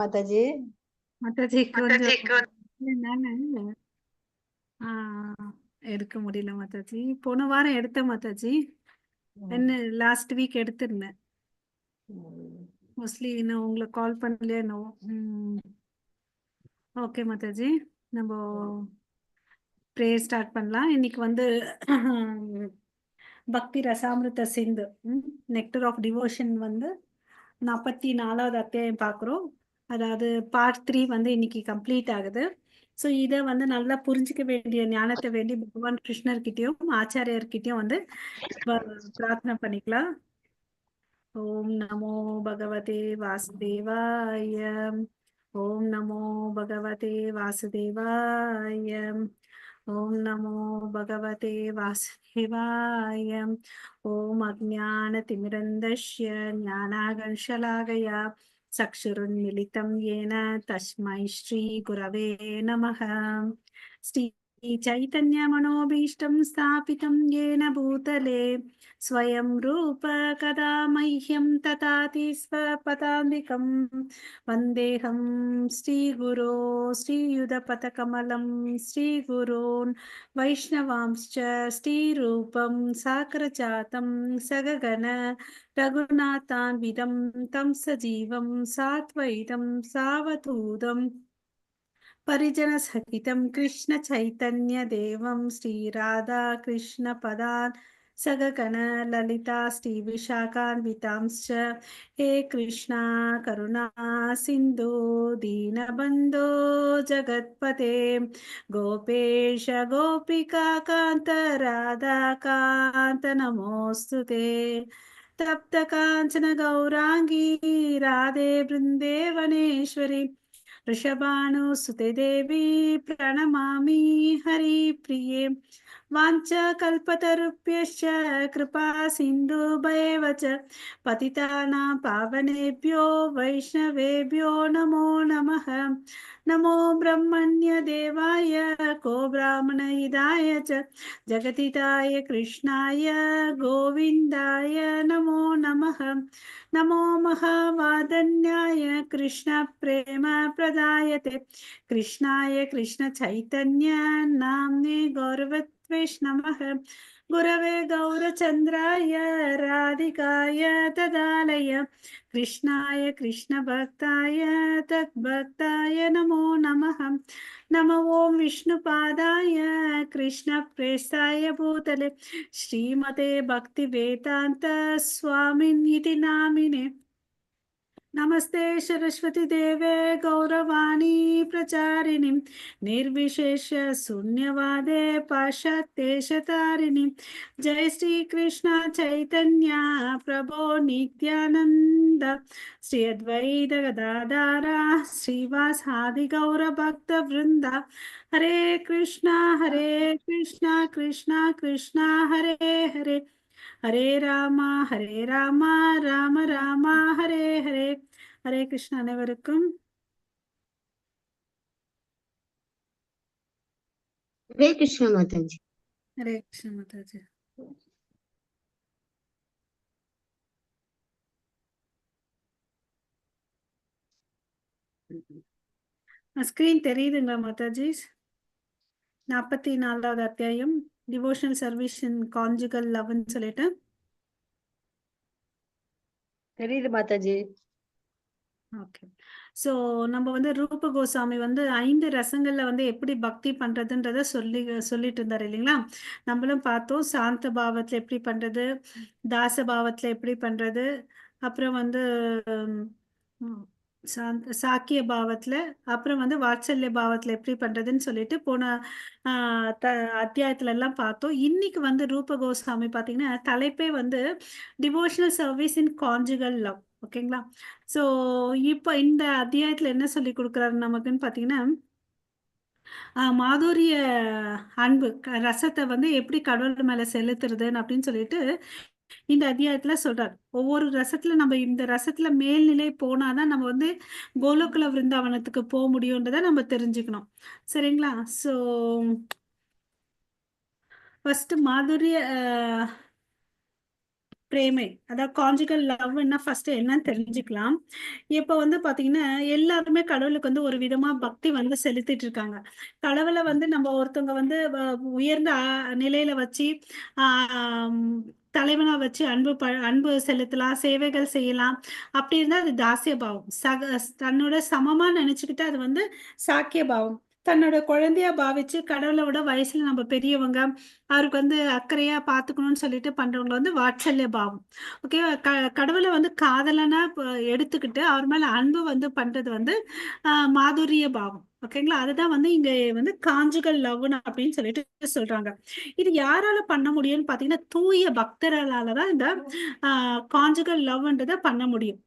மாதாஜி. மாதாஜி கொஞ்சம் என்னால எடுக்க முடியல மாதாஜி. போன வாரம் எடுத்தேன் மாதாஜி. என்ன லாஸ்ட் வீக் எடுத்திருந்தேன். மோஸ்ட்லி இன்னும் உங்களுக்கு கால் பண்ணலையே என்னவோ. ஓகே மாதாஜி, நம்ம ப்ரேயர் ஸ்டார்ட் பண்ணலாம். இன்னைக்கு வந்து பக்தி ரசாமிருத சிந்து நெக்டர் ஆஃப் டிவோஷன் வந்து 44வது அத்தியாயம் பார்க்குறோம். அதாவது பார்ட் 3 வந்து இன்னைக்கு கம்ப்ளீட் ஆகுது. ஸோ இதை வந்து நல்லா புரிஞ்சிக்க வேண்டிய ஞானத்தை வேண்டி பகவான் கிருஷ்ணர்கிட்டயும் ஆச்சாரியர்கிட்டயும் வந்து பிரார்த்தனை பண்ணிக்கலாம். ஓம் நமோ பகவதே வாசுதேவாய. ஓம் நமோ பகவதே வாசுதேவாய. ஓம் நமோ பகவதே வாசுதேவாய. ஓம் அஜ்ஞானதிமிரந்தஸ்ய ஞானாகர்ஷலாகயா சக்ஷுருன்மிலிதம் येन तस्मै श्रीगुरवे नमः. श्री चैतन्यमनोभीष्टं स्थापितं येन भूतले स्वयं रूप कदा मह्यं ददाति स्वपदान्तिकं वन्देऽहं श्रीगुरो श्रीयुधपथकमलं श्रीगुरोन् वैष्णवांश्च श्रीरूपं साग्रजातं सगगण रघुनाथान्वितं तं सजीवं साद्वैतं सावधूतं परिजनसहितं कृष्ण चैतन्य देवं श्रीराधा कृष्ण पदान् सगगण ललिता श्रीविशाखान्वितांश्च हे कृष्णा करुणा सिन्धु दीनबन्धो जगत्पते गोपेश गोपिका कान्त राधाकान्त नमोऽस्तु ते. तप्त कांचन गौरांगी राधे वृंदेवनेश्वरी वृषभानुसुते देवी प्रणमामि हरिप्रिये. वाञ्छाकल्पतरुभ्यश्च कृपा सिन्धुभ्येव च पतितानां पावनेभ्यो वैष्णवेभ्यो नमो नमः. नमो ब्रह्मण्य देवाय को ब्राह्मणहिताय च जगतिताय कृष्णाय गोविन्दाय नमो नमः. नमो महावादन्याय कृष्ण प्रेम प्रदायते कृष्णाय कृष्ण चैतन्य नाम्ने गौरवत्वेष नमः. गुरवे गौरचन्द्राय राधिकाय तदालय कृष्णाय कृष्ण भक्ताय तद्भक्ताय नमो नमः. नमो ओं विष्णुपादाय कृष्ण प्रेष्ठाय भूतले श्रीमते भक्ति वेदांत स्वामिनिति नामिने. नमस्ते सरस्वती देवे गौरवाणी प्रचारिणी निर्विशेष शून्यवादे पाश्चात्येशतारिणी. जय श्री कृष्ण चैतन्य प्रभो नित्यानंद श्री अद्वैत गदाधरा श्रीवासादि गौर भक्त वृंद. हरे कृष्णा कृष्णा कृष्णा हरे हरे हरे राम राम राम हरे हरे. हरे कृष्ण அனைவருக்கும். ஹரே கிருஷ்ண மாதாஜி. ஹரே கிருஷ்ண மாதாஜி. ஸ்கிரீன் தெரியுதுங்களா மாதாஜி? 44வது அத்தியாயம் டிவோஷனல் சர்வீஸ் இன் கான்ஜுகல் லவ்னு சொல்லிட்டு தெரியுது மாதாஜி. ஓகே. ஸோ நம்ம வந்து ரூப கோசாமி வந்து 5 ரசங்கள்ல வந்து எப்படி பக்தி பண்றதுன்றத சொல்லிட்டு இருந்தாரு இல்லைங்களா? நம்மளும் பார்த்தோம். சாந்த பாவத்துல எப்படி பண்றது, தாச பாவத்துல எப்படி பண்றது, அப்புறம் வந்து சாக்கிய பாவத்துல, அப்புறம் வந்து வாத்சல்ய பாவத்துல எப்படி பண்றதுன்னு சொல்லிட்டு போன அத்தியாயத்துல எல்லாம் பார்த்தோம். இன்னைக்கு வந்து ரூப கோசாமி பாத்தீங்கன்னா தலைப்பே வந்து devotional service in conjugal love. ஓகேங்களா? ஸோ இப்போ இந்த அத்தியாயத்துல என்ன சொல்லி கொடுக்குறாரு நமக்குன்னு பார்த்தீங்கன்னா, மாதுரிய அன்பு ரசத்தை வந்து எப்படி கடவுள் மேல செலுத்துறதுன்னு அப்படின்னு சொல்லிட்டு இந்த அத்தியாயத்துல சொல்றாரு. ஒவ்வொரு ரசத்துல நம்ம இந்த ரசத்துல மேல்நிலை போனாதான் நம்ம வந்து கோலோகுல விருந்தாவனத்துக்கு போக முடியும்ன்றத நம்ம தெரிஞ்சுக்கணும். சரிங்களா? ஸோ ஃபர்ஸ்ட் மாதுரிய பிரேமை, அதாவது கான்ஜுகல் லவ்னா ஃபர்ஸ்ட் என்னன்னு தெரிஞ்சுக்கலாம். இப்போ வந்து பாத்தீங்கன்னா எல்லாருமே கடவுளுக்கு வந்து ஒரு விதமா பக்தி வந்து செலுத்திட்டு இருக்காங்க. கடவுளை வந்து நம்ம ஒருத்தவங்க வந்து உயர்ந்த நிலையில வச்சு ஆஹ் தலைவனா வச்சு அன்பு செலுத்தலாம், சேவைகள் செய்யலாம். அப்படி இருந்தா அது தாசிய பாவம். தன்னோட சமமா நினைச்சுக்கிட்டு அது வந்து சாக்கிய பாவம். தன்னோட குழந்தையா பாவிச்சு கடவுளோட வயசுல நம்ம பெரியவங்க, அவருக்கு வந்து அக்கறையா பாத்துக்கணும்னு சொல்லிட்டு பண்றவங்க வந்து வாத்சல்ய பாவம். ஓகே. கடவுளை வந்து காதலனா எடுத்துக்கிட்டு அவர் மேல அன்பு வந்து பண்றது வந்து மாதுரிய பாவம். ஓகேங்களா. அதுதான் வந்து இங்க வந்து காஞ்சுகல் லவ்னு அப்படின்னு சொல்லிட்டு சொல்றாங்க. இது யாரால பண்ண முடியும்னு பாத்தீங்கன்னா தூய பக்தர்களாலதான் இந்த காஞ்சுகல் லவ்ன்றத பண்ண முடியும்.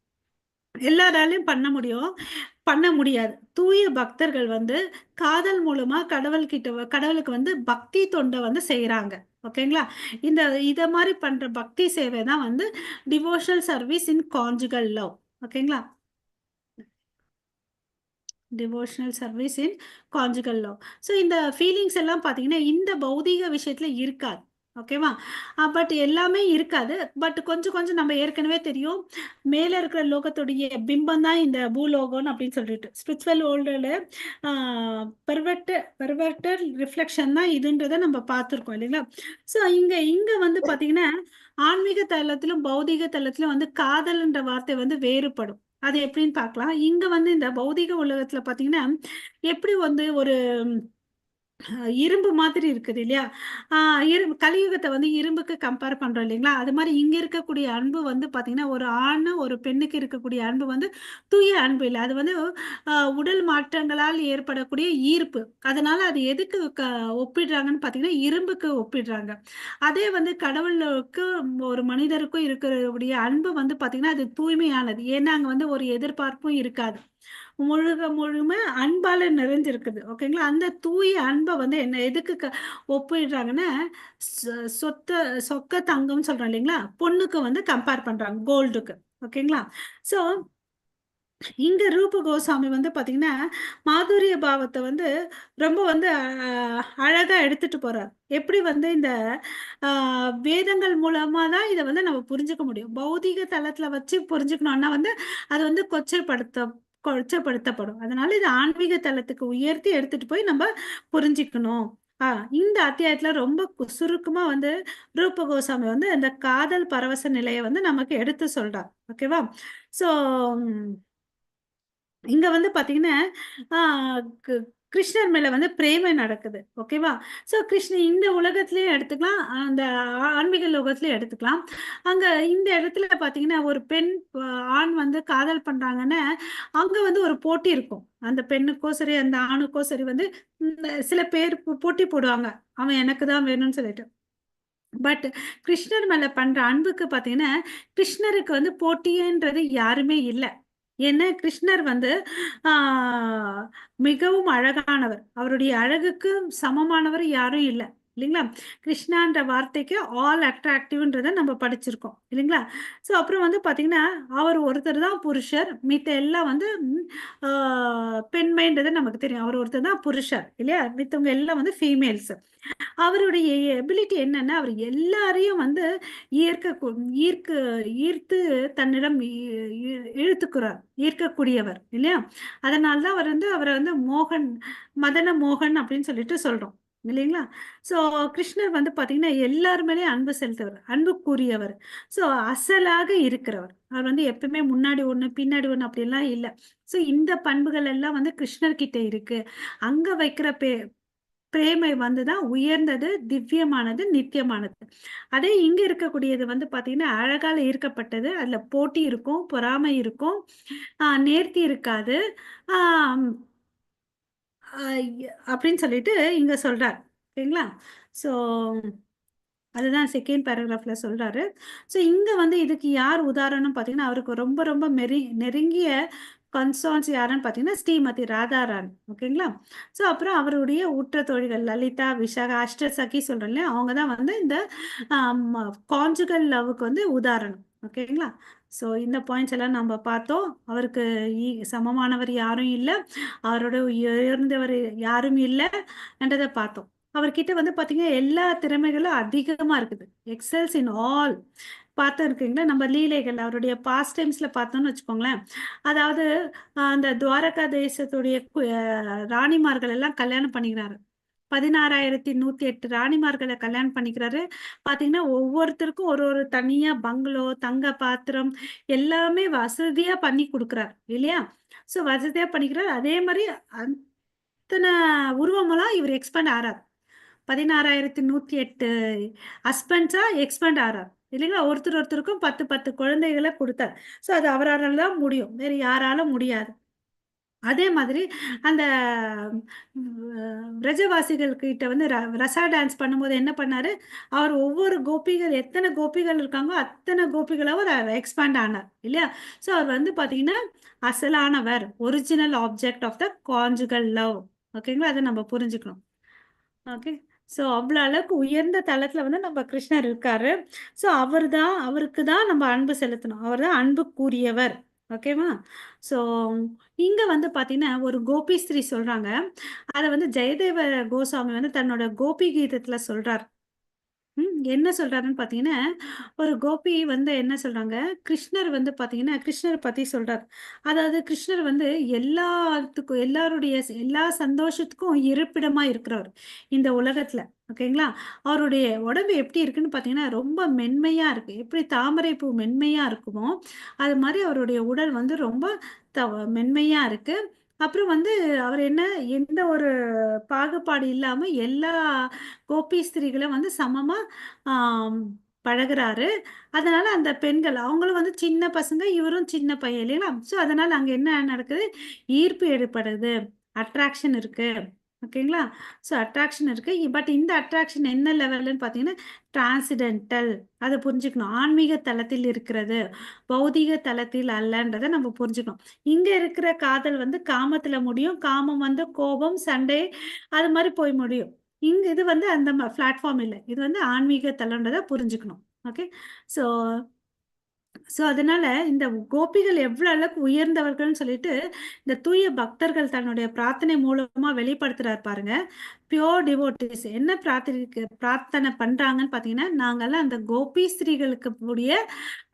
எல்லாராலையும் பண்ண முடியாது. தூய பக்தர்கள் வந்து காதல் மூலமா கடவுளுக்கு வந்து பக்தி தொண்டை வந்து செய்யறாங்க. ஓகேங்களா. இந்த இத மாதிரி பண்ற பக்தி சேவை தான் வந்து devotional service in conjugal love. ஓகேங்களா. Devotional service in conjugal love. So இந்த ஃபீலிங்ஸ் எல்லாம் பார்த்தீங்கன்னா இந்த பௌதீக விஷயத்துல இருக்காது. ஓகேவா. பட் எல்லாமே இருக்காது. பட் கொஞ்சம் கொஞ்சம் நம்ம ஏற்கனவே தெரியும் மேல இருக்கிற லோகத்துடைய பிம்பம் தான் இந்த பூலோகம் அப்படின்னு சொல்லிட்டு ஸ்பிரிச்சுவல் வேர்ல்டுல பெர்வெர்டட் ரிஃப்ளெக்ஷன் தான் இதுன்றதை நம்ம பார்த்துருக்கோம் இல்லைங்களா. ஸோ இங்க வந்து பார்த்தீங்கன்னா ஆன்மீக தளத்திலும் பௌதீக தளத்திலும் வந்து காதல்ன்ற வார்த்தை வந்து வேறுபடும். அது எப்படின்னு பார்க்கலாம். இங்க வந்து இந்த பௌதிக உலகத்துல பாத்தீங்கன்னா எப்படி வந்து ஒரு இரும்பு மாதிரி இருக்குது இல்லையா. இரும்பு கலியுகத்தை வந்து இரும்புக்கு கம்பேர் பண்றோம் இல்லைங்களா. அது மாதிரி இங்க இருக்கக்கூடிய அன்பு வந்து பாத்தீங்கன்னா ஒரு ஆண் ஒரு பெண்ணுக்கு இருக்கக்கூடிய அன்பு வந்து தூய அன்பு இல்லை. அது வந்து உடல் மாற்றங்களால் ஏற்படக்கூடிய ஈர்ப்பு. அதனால அது எதுக்கு ஒப்பிடுறாங்கன்னு பாத்தீங்கன்னா இரும்புக்கு ஒப்பிடுறாங்க. அதே வந்து கடவுளுக்கு ஒரு மனிதருக்கும் இருக்கக்கூடிய அன்பு வந்து பாத்தீங்கன்னா அது தூய்மையானது. ஏன்னா அங்க வந்து ஒரு எதிர்பார்ப்பும் இருக்காது. முழுமை அன்பால நிறைஞ்சிருக்குது. ஓகேங்களா. அந்த தூய அன்பை வந்து என்ன எதுக்கு ஒப்பிடுறாங்கன்னா சொக்க தங்கம் சொல்றோம் இல்லைங்களா. பொண்ணுக்கு வந்து கம்பேர் பண்றாங்க கோல்டுக்கு. ஓகேங்களா. சோ இங்க ரூப கோசாமி வந்து பாத்தீங்கன்னா மாதுரிய பாவத்தை வந்து ரொம்ப வந்து அழகா எடுத்துட்டு போறார். எப்படி வந்து இந்த வேதங்கள் மூலமா தான் இதை வந்து நம்ம புரிஞ்சுக்க முடியும். பௌதிக தளத்துல வச்சு புரிஞ்சுக்கணும்னா வந்து அது வந்து கொச்சைப்படுத்தப்படும். அதனால இது ஆன்மீக தளத்துக்கு உயர்த்தி எடுத்துட்டு போய் நம்ம புரிஞ்சுக்கணும். இந்த அத்தியாயத்துல ரொம்ப சுருக்கமா வந்து ரூப கோசாமி வந்து அந்த காதல் பரவச நிலையை வந்து நமக்கு எடுத்து சொல்றார். ஓகேவா. சோ இங்க வந்து பாத்தீங்கன்னா கிருஷ்ணர் மேல வந்து பிரேமை நடக்குது. ஓகேவா. சோ கிருஷ்ணன் இந்த உலகத்திலயும் எடுத்துக்கலாம், அந்த ஆன்மீக லோகத்திலயும் எடுத்துக்கலாம். அங்க இந்த இடத்துல பாத்தீங்கன்னா ஒரு பெண் ஆண் வந்து காதல் பண்றாங்கன்னா அங்க வந்து ஒரு போட்டி இருக்கும். அந்த பெண்ணுக்கோ சரி அந்த ஆணுக்கோ சரி வந்து சில பேர் போட்டி போடுவாங்க, அவன் எனக்கு தான் வேணும்னு சொல்லிட்டு. பட் கிருஷ்ணர் மேல பண்ற அன்புக்கு பாத்தீங்கன்னா கிருஷ்ணருக்கு வந்து போட்டின்றது யாருமே இல்லை. ஏன்னா கிருஷ்ணர் வந்து மிகவும் அழகானவர். அவருடைய அழகுக்கு சமமானவர் யாரும் இல்லை இல்லைங்களா. கிருஷ்ணான்ற வார்த்தைக்கு ஆல் அட்ராக்டிவ்ன்றத நம்ம படிச்சிருக்கோம் இல்லைங்களா. ஸோ அப்புறம் வந்து பாத்தீங்கன்னா அவர் ஒருத்தர் தான் புருஷர், மித்த எல்லாம் வந்து பெண்மைன்றது நமக்கு தெரியும். அவர் ஒருத்தர் தான் புருஷர் இல்லையா, மித்தவங்க எல்லாம் வந்து ஃபீமேல்ஸ். அவருடைய எபிலிட்டி என்னன்னா அவர் எல்லாரையும் வந்து ஈர்க்க ஈர்த்து தன்னிடம் இழுத்துக்கிறார், ஈர்க்கக்கூடியவர் இல்லையா. அதனாலதான் அவர் வந்து அவரை வந்து மதன மோகன் அப்படின்னு சொல்லிட்டு சொல்றோம் இல்லைங்களா. சோ கிருஷ்ணர் வந்து பாத்தீங்கன்னா எல்லாருமேலே அன்பு செலுத்தவர், அன்புக்குரியவர். சோ அசலாக இருக்கிறவர். அவர் வந்து எப்பவுமே முன்னாடி ஒண்ணு பின்னாடி ஒண்ணு அப்படிலாம் இல்லை. சோ இந்த பண்புகள் எல்லாம் வந்து கிருஷ்ணர் கிட்ட இருக்கு. அங்க வைக்கிற பிரேமை வந்துதான் உயர்ந்தது, திவ்யமானது, நித்தியமானது. அதே இங்க இருக்கக்கூடியது வந்து பாத்தீங்கன்னா அழகால ஈர்க்கப்பட்டது. அதுல போட்டி இருக்கும், பொறாமை இருக்கும், நேர்த்தி இருக்காது. ஆஹ் அப்படின்னு சொல்லிட்டு இங்க சொல்றார். ஓகேங்களா. சோ அதுதான் செகண்ட் பேராகிராஃப்ல சொல்றாரு. ஸோ இங்க வந்து இதுக்கு யார் உதாரணம் பார்த்தீங்கன்னா அவருக்கு ரொம்ப ரொம்ப நெருங்கிய கன்சர்ன்ஸ் யாருன்னு பார்த்தீங்கன்னா ஸ்ரீமதி ராதாராணி. ஓகேங்களா. ஸோ அப்புறம் அவருடைய உற்ற தோழிகள் லலிதா, விஷாகா, அஷ்டசகி சொல்றோம் இல்லையா, அவங்க தான் வந்து இந்த கான்ஜுகல் லவ்வுக்கு வந்து உதாரணம். ஓகேங்களா. ஸோ இந்த பாயிண்ட்ஸ் எல்லாம் நம்ம பார்த்தோம். அவருக்கு சமமானவர் யாரும் இல்லை, அவரோட உயர்ந்தவர் யாரும் இல்லை என்றதை பார்த்தோம். அவர்கிட்ட வந்து பாத்தீங்கன்னா எல்லா திறமைகளும் அதிகமா இருக்குது. எக்ஸல்ஸ் இன் ஆல் பார்த்தோம் இருக்கீங்களா நம்ம லீலைகள் அவருடைய பாஸ்ட் டைம்ஸ்ல பார்த்தோம்னு வச்சுக்கோங்களேன். அதாவது அந்த துவாரகா தேசத்துடைய ராணிமார்கள் எல்லாம் கல்யாணம் பண்ணிக்கிறாரு. 16,108 ராணிமார்களை கல்யாணம் பண்ணிக்கிறாரு. பாத்தீங்கன்னா ஒவ்வொருத்தருக்கும் ஒரு ஒரு தனியா பங்களோ, தங்க பாத்திரம் எல்லாமே வசதியா பண்ணி கொடுக்குறாரு இல்லையா? சோ வசதியா பண்ணிக்கிறாரு. அதே மாதிரி அத்தனை உருவமெல்லாம் இவர் எக்ஸ்பேண்ட் ஆறார். 16,108 ஹஸ்பண்ட்ஸா எக்ஸ்பேண்ட் ஆறார் இல்லைங்களா? ஒருத்தர் ஒருத்தருக்கும் 10 10 குழந்தைகளை கொடுத்தார். சோ அது அவரால் தான் முடியும், வேற யாராலும் முடியாது. அதே மாதிரி அந்த பிரஜவாசிகள் கிட்ட வந்து ரசா டான்ஸ் பண்ணும்போது என்ன பண்ணாரு, அவர் ஒவ்வொரு கோபிகள் எத்தனை கோபிகள் இருக்காங்களோ அத்தனை கோபிகளாவும் எக்ஸ்பேண்ட் ஆனார் இல்லையா? ஸோ அவர் வந்து பார்த்தீங்கன்னா அசலானவர், original object of the conjugal love. ஓகேங்களா? அதை நம்ம புரிஞ்சுக்கணும். ஓகே. ஸோ அவ்வளோ அளவுக்கு உயர்ந்த தளத்துல வந்து நம்ம கிருஷ்ணர் இருக்காரு. ஸோ அவருக்கு தான் நம்ம அன்பு செலுத்தணும். அவர் தான் அன்புக்குரியவர். ஓகேவா? ஸோ இங்க வந்து பாத்தீங்கன்னா ஒரு கோபிஸ்திரீ சொல்றாங்க. அத வந்து ஜெயதேவ கோசாமி வந்து தன்னோட கோபி கீதத்துல சொல்றார். என்ன சொல்றாருன்னு பாத்தீங்கன்னா, ஒரு கோபி வந்து என்ன சொல்றாங்க, கிருஷ்ணர் வந்து பாத்தீங்கன்னா, கிருஷ்ணர் பத்தி சொல்றார். அதாவது கிருஷ்ணர் வந்து எல்லாத்துக்கும் எல்லாருடைய எல்லா சந்தோஷத்துக்கும் இருப்பிடமா இருக்கிறவர் இந்த உலகத்துல. ஓகேங்களா? அவருடைய உடம்பு எப்படி இருக்குன்னு பாத்தீங்கன்னா, ரொம்ப மென்மையா இருக்கு. எப்படி தாமரை பூ மென்மையா இருக்குமோ, அது மாரி அவருடைய உடல் வந்து ரொம்ப மென்மையா இருக்கு. அப்புறம் வந்து அவர் என்ன எந்த ஒரு பாகுபாடு இல்லாம எல்லா கோபி ஸ்திரீகளும் வந்து சமமா ஆம், பழகுறாரு. அதனால அந்த பெண்கள் அவங்களும் வந்து சின்ன பசங்க, இவரும் சின்ன பையன் இல்லைங்களா? ஸோ அதனால அங்க என்ன நடக்குது? ஈர்ப்பு ஏற்படுது. அட்ராக்ஷன் இருக்கு. ஓகேங்களா? ஸோ அட்ராக்ஷன் இருக்கு. பட் இந்த அட்ராக்ஷன் என்ன லெவல்ன்னு பார்த்தீங்கன்னா, டிரான்சிடென்டல். அத புரிஞ்சுக்கணும். ஆன்மீக தளத்தில் இருக்கிறது. பௌதீக தளத்தில் அல்லன்றத நம்ம புரிஞ்சுக்கணும். இங்க இருக்கிற காதல் வந்து காமத்துல முடியும். காமம் வந்து கோபம், சண்டை அது மாரி போய் முடியும். இது வந்து அந்த பிளாட்ஃபார்ம் இல்ல. இது வந்து ஆன்மீக தலம்ன்றத புரிஞ்சுக்கணும். ஓகே. ஸோ ஸோ அதனால இந்த கோபிகள் எவ்வளவு அளவுக்கு உயர்ந்தவர்கள்னு சொல்லிட்டு இந்த தூய பக்தர்கள் தன்னுடைய பிரார்த்தனை மூலமா வெளிப்படுத்துறாரு பாருங்க. பியோர் டிவோட்டிஸ் என்ன பிரார்த்தனை பண்றாங்கன்னு பாத்தீங்கன்னா, நாங்கெல்லாம் அந்த கோபி ஸ்திரீகளுக்கு உடைய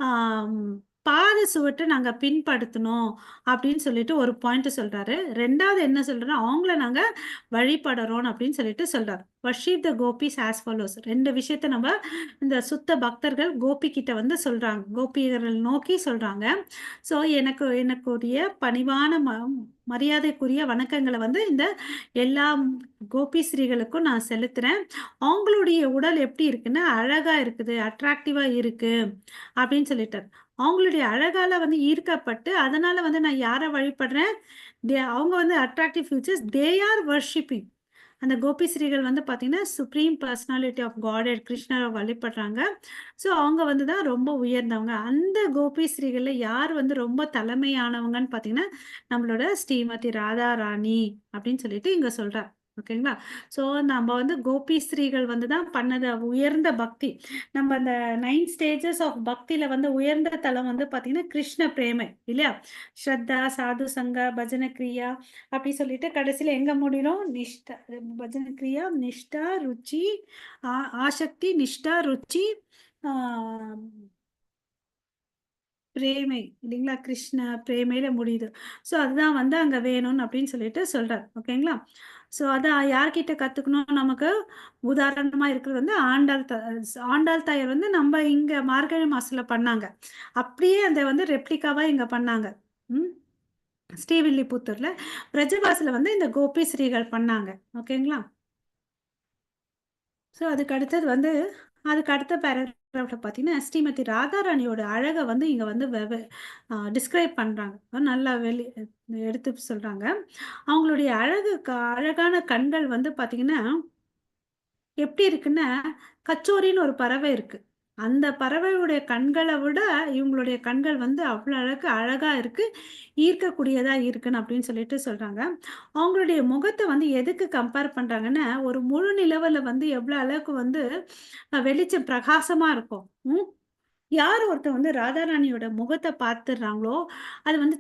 ஆம், பாத சுவட்டை நாங்க பின்படுத்தணும் அப்படின்னு சொல்லிட்டு ஒரு பாயிண்ட் சொல்றாரு. ரெண்டாவது என்ன சொல்றாரு, அவங்கள நாங்க வழிபடுறோம் அப்படின்னு சொல்லிட்டு சொல்றாரு. வர்ஷிப் த கோபிஸ் ஆஸ் ஃபாலோஸ். ரெண்டு விஷயத்த நம்ம இந்த சுத்த பக்தர்கள் கோபி கிட்ட வந்து சொல்றாங்க, கோபியர்கள் நோக்கி சொல்றாங்க. ஸோ எனக்குரிய பணிவான மரியாதைக்குரிய வணக்கங்களை வந்து இந்த எல்லா கோபி ஸ்ரீகளுக்கும் நான் செலுத்துறேன். அவங்களுடைய உடல் எப்படி இருக்குன்னா அழகா இருக்குது, அட்ராக்டிவா இருக்கு அப்படின்னு சொல்லிட்டார். அவங்களுடைய அழகால வந்து ஈர்க்கப்பட்டு அதனால வந்து நான் யாரை வழிபடுறேன், அவங்க வந்து attractive features they are worshipping. அந்த கோபிஸ்ரீகள் வந்து பார்த்தீங்கன்னா சுப்ரீம் பர்சனாலிட்டி ஆஃப் காடட் கிருஷ்ணரை வழிபடுறாங்க. ஸோ அவங்க வந்து தான் ரொம்ப உயர்ந்தவங்க. அந்த கோபிஸ்ரீகளில் யார் வந்து ரொம்ப தலைமையானவங்கன்னு பார்த்தீங்கன்னா நம்மளோட ஸ்ரீமதி ராதா ராணி அப்படின்னு சொல்லிட்டு இங்கே சொல்றார். ஓகேங்களா? ஸோ நம்ம வந்து கோபிஸ்ரீகள் வந்து தான் பண்ணது உயர்ந்த பக்தி. நம்ம அந்த 9 ஸ்டேஜஸ் ஆஃப் பக்தியில வந்து உயர்ந்த தலம் வந்து பார்த்தீங்கன்னா கிருஷ்ண பிரேமை இல்லையா? ஸ்ரத்தா, சாது சங்கா, பஜன கிரியா அப்படி சொல்லிட்டு கடைசியில எங்க முடியும்? நிஷ்டா, பஜன கிரியா, நிஷ்டா, ருச்சி, ஆசக்தி, நிஷ்டா, ருச்சி, பிரேமை இல்லைங்களா? கிருஷ்ண பிரேமையில முடியுது. ஸோ அதுதான் வந்து அங்க வேணும்னு அப்படின்னு சொல்லிட்டு சொல்றார். ஓகேங்களா? ஸோ அதான் யார்கிட்ட கத்துக்கணும் நமக்கு? உதாரணமா இருக்கிறது வந்து ஆண்டாள் தாயார் வந்து நம்ம இங்க மார்கழி மாசத்துல பண்ணாங்க. அப்படியே அந்த வந்து ரெப்ளிகாவா இங்க பண்ணாங்க. ம் ஸ்ரீவில்லிபுத்தூர்ல. பிரஜபாஸ்ல வந்து இந்த கோபி ஸ்ரீகள் பண்ணாங்க. ஓகேங்களா? ஸோ அதுக்கு அடுத்த பேராகிராஃப்ல பார்த்தீங்கன்னா ஸ்ரீமதி ராதாராணியோட அழகை வந்து இங்க வந்து டிஸ்கிரைப் பண்றாங்க. நல்லா எடுத்து சொல்றாங்க. அவங்களுடைய அழகான கண்கள் வந்து பார்த்தீங்கன்னா எப்படி இருக்குன்னா, கச்சோரின்னு ஒரு பறவை இருக்கு. அந்த பறவையுடைய கண்கள விட, இவங்களுடைய கண்கள் வந்து அவ்வளோ அழகா இருக்கு. ஈர்க்கக்கூடியதா இருக்குன்னு அப்படின்னு சொல்லிட்டு சொல்றாங்க. அவங்களுடைய முகத்த வந்து எதுக்கு கம்பேர் பண்றாங்கன்னா, ஒரு முழு நிலவுல வந்து எவ்வளோ அளவுக்கு வந்து வெளிச்சம் பிரகாசமா இருக்கும். ம். யார் ஒருத்தன் வந்து ராதாராணியோட முகத்த பார்த்துடுறாங்களோ, அது வந்து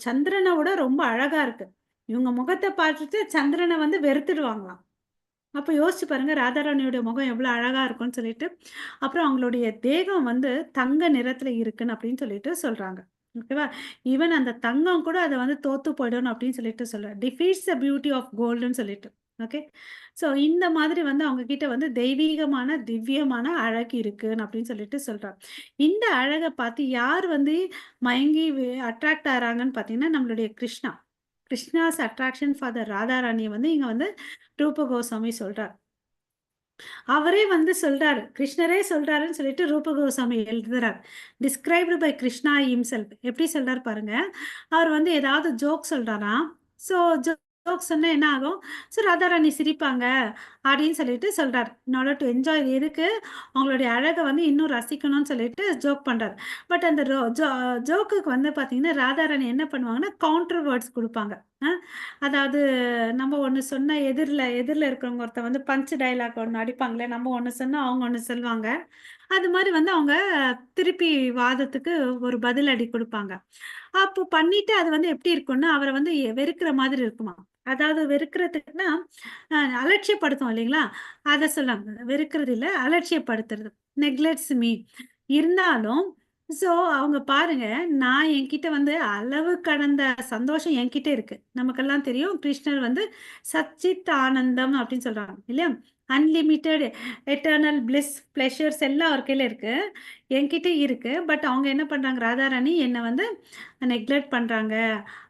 சந்திரன விட ரொம்ப அழகா இருக்கு. இவங்க முகத்த பார்த்துட்டு சந்திரன வந்து வெறுத்துடுவாங்களாம். அப்ப யோசிச்சு பாருங்க ராதாராணியோட முகம் எவ்வளவு அழகா இருக்கும்னு சொல்லிட்டு. அப்புறம் அவங்களுடைய தேகம் வந்து தங்க நிறத்துல இருக்குன்னு அப்படின்னு சொல்லிட்டு சொல்றாங்க. ஓகேவா? ஈவன் அந்த தங்கம் கூட அத வந்து தோத்து போயிடும் அப்படின்னு சொல்லிட்டு சொல்றாரு. டிஃபீட்ஸ் த பியூட்டி ஆஃப் கோல்டுன்னு சொல்லிட்டு. ஓகே. ஸோ இந்த மாதிரி வந்து அவங்க கிட்ட வந்து தெய்வீகமான, திவ்யமான அழகு இருக்குன்னு அப்படின்னு சொல்லிட்டு சொல்றாங்க. இந்த அழக பார்த்து யார் வந்து மயங்கி அட்ராக்ட் ஆறாங்கன்னு பார்த்தீங்கன்னா, நம்மளுடைய Krishna. Krishna's attraction for the ராதாராணிய வந்து இங்க வந்து ரூப கோஸ்வாமி சொல்றார். அவரே வந்து சொல்றாரு. கிருஷ்ணரே சொல்றாருன்னு சொல்லிட்டு ரூப கோஸ்வாமி எழுதுறார். Described by Krishna himself. எப்படி சொல்றாரு பாருங்க. அவர் வந்து ஏதாவது ஜோக் சொல்றாராம். ஸோ ஜோக் சொன்னா என்ன ஆகும்? ஸோ ராதாராணி சிரிப்பாங்க அப்படின்னு சொல்லிட்டு சொல்றாரு. இன் ஆர்டர் டு என்ஜாய் எதுக்கு? அவங்களுடைய அழக வந்து இன்னும் ரசிக்கணும்னு சொல்லிட்டு ஜோக் பண்றாரு. பட் அந்த ஜோக்குக்கு வந்து பார்த்தீங்கன்னா, ராதாராணி என்ன பண்ணுவாங்கன்னா, கவுண்டர் வேர்ட்ஸ் குடுப்பாங்க. அ அதாவது நம்ம ஒண்ணு சொன்னா எதிர்ல இருக்கிறவங்க ஒருத்தன் வந்து பஞ்ச் டயலாக் ஒண்ணு அடிப்பாங்களே, நம்ம ஒண்ணு சொன்னா அவங்க ஒண்ணு சொல்லுவாங்க. அது மாரி வந்து அவங்க திருப்பி வாதத்துக்கு ஒரு பதில் அடி குடுப்பாங்க. அப்போ பண்ணிட்டு அது வந்து எப்படி இருக்கும்னா, அவர வந்து வெறுக்கிற மாதிரி இருக்குமாம். அதாவது வெறுக்கிறதுக்குன்னா, அலட்சியப்படுத்தும் இல்லைங்களா? அத சொல்லாங்க. வெறுக்கிறது இல்ல, அலட்சியப்படுத்துறது. Neglects me. இருந்தாலும் ஸோ அவங்க பாருங்க, நான் என்கிட்ட வந்து அளவு கடந்த சந்தோஷம் என்கிட்ட இருக்கு. நமக்கெல்லாம் தெரியும் கிருஷ்ணர் வந்து சச்சித் ஆனந்தம் அப்படின்னு சொல்றாங்க இல்லையா? அன்லிமிட்டெட் எட்டர்னல் பிளிஸ், பிளஷர்ஸ் எல்லாம் அவர் கையில இருக்கு. என்கிட்ட இருக்கு. பட் அவங்க என்ன பண்றாங்க, ராதாராணி என்ன வந்து நெக்லெக்ட் பண்றாங்க.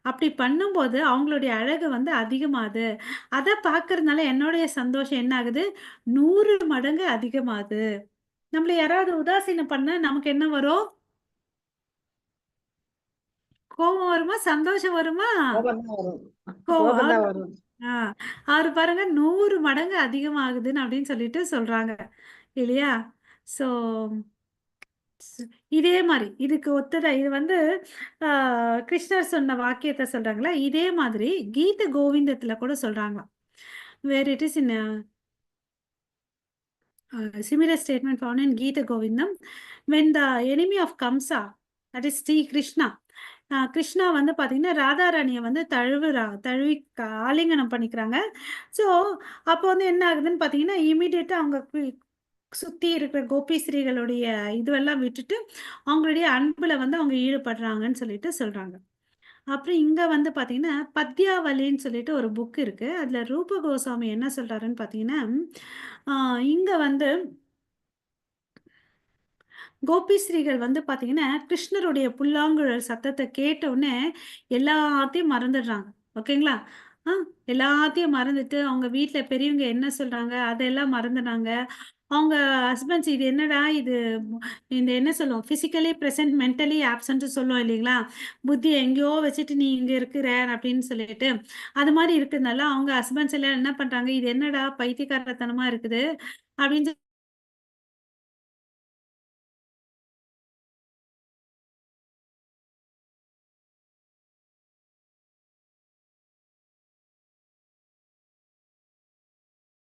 அப்படி பண்ணும்போது அவங்களுடைய அழகு வந்து அதிகமாகுது. அத பார்க்கறதுனால என்னுடைய சந்தோஷம் என்ன ஆகுது? 100 மடங்கு அதிகமாகுது. நம்மள யாராவது உதாசீனம் பண்ணா நமக்கு என்ன வரும்? கோவம் வருமா? சந்தோஷம் வருமா? கோபம் தான் வரும். கோவம். கோபம் தான் வரும். ஆ அவரு பாருங்க 100 மடங்கு அதிகமாகுதுன்னு அப்படின்னு சொல்லிட்டு சொல்றாங்க. இல்லையா? ஸோ இதே மாரி இதுக்கு ஒத்ததா இது வந்து ஆ கிருஷ்ணர் சொன்ன வாக்கியத்த சொல்றாங்கல்ல, இதே மாதிரி கீத கோவிந்தத்துல கூட சொல்றாங்களாம். Where it is in similar statement found in Gita Govindam when the enemy of Kamsa, that is Sri Krishna, Krishna வந்து பார்த்தீங்கன்னா, ராதாராணிய வந்து தழுவி ஆலிங்கனம் பண்ணிக்கிறாங்க. ஸோ, அப்போ வந்து என்ன ஆகுதுன்னு பார்த்தீங்கன்னா, இம்மீடியட்டா அவங்க சுத்தி இருக்கிற கோபிஸ்ரீகளுடைய இதுவெல்லாம் விட்டுட்டு, அவங்களுடைய அன்புல வந்து அவங்க ஈடுபடுறாங்கன்னு சொல்லிட்டு சொல்றாங்க. அப்புறம் இங்க வந்து பார்த்தீங்கன்னா, பத்யாவலின்னு சொல்லிட்டு ஒரு புக் இருக்கு. அதுல ரூப கோஸ்வாமி என்ன சொல்றாருன்னு பார்த்தீங்கன்னா, ஆ இங்க வந்து கோபிஸ்ரீகள் வந்து பார்த்தீங்கன்னா, கிருஷ்ணருடைய புல்லாங்குழல் சத்தத்த கேட்ட உடனே எல்லாத்தையும் மறந்துடுறாங்க. ஓகேங்களா? ஆ எல்லாத்தையும் மறந்துட்டு, அவங்க வீட்ல பெரியவங்க என்ன சொல்றாங்க, அதெல்லாம் மறந்துடுறாங்க. அவங்க ஹஸ்பண்ட்ஸ் இது என்னடா இது இந்த என்ன சொல்லுவோம், பிசிக்கலி பிரசன்ட் மென்டலி ஆப்சென்ட்ன்னு சொல்லுவோம் இல்லைங்களா? புத்திய எங்கேயோ வச்சுட்டு நீ இங்க இருக்கிற அப்படின்னு சொல்லிட்டு, அது மாரி இருக்கிறதுனால அவங்க ஹஸ்பண்ட்ஸ் எல்லாம் என்ன பண்றாங்க, இது என்னடா பைத்தியக்காரத்தனமா இருக்குது அப்படின்னு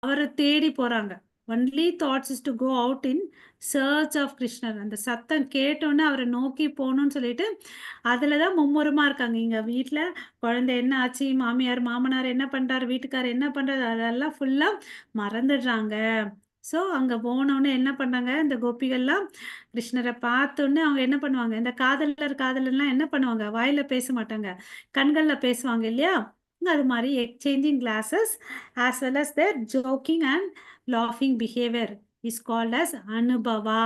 அவர தேடி போறாங்க. Only thoughts is to go out in search of கிருஷ்ணர். அந்த சத்தம் கேட்டோனே அவர நோக்கி போணும்னு சொல்லிட்டு, அதுல தான் மும்முரமா இருக்காங்க. இங்க வீட்ல குழந்தை என்ன ஆச்சு? மாமியார், மாமனார் என்ன பண்றாரு? வீட்டுக்காரர் என்ன பண்றாரு? அதெல்லாம் ஃபுல்லா மறந்துடுறாங்க. ஸோ, அங்க போனோனே என்ன பண்ணாங்க, இந்த கோபிகள்லாம் கிருஷ்ணர பார்த்தோனே அவங்க என்ன பண்ணுவாங்க, இந்த காதலர்லாம் என்ன பண்ணுவாங்க, வாயில பேச மாட்டாங்க. கண்கள்ல பேசுவாங்க இல்லையா? அது மாரி exchanging classes as well as their joking and laughing behavior is called as அனுபவா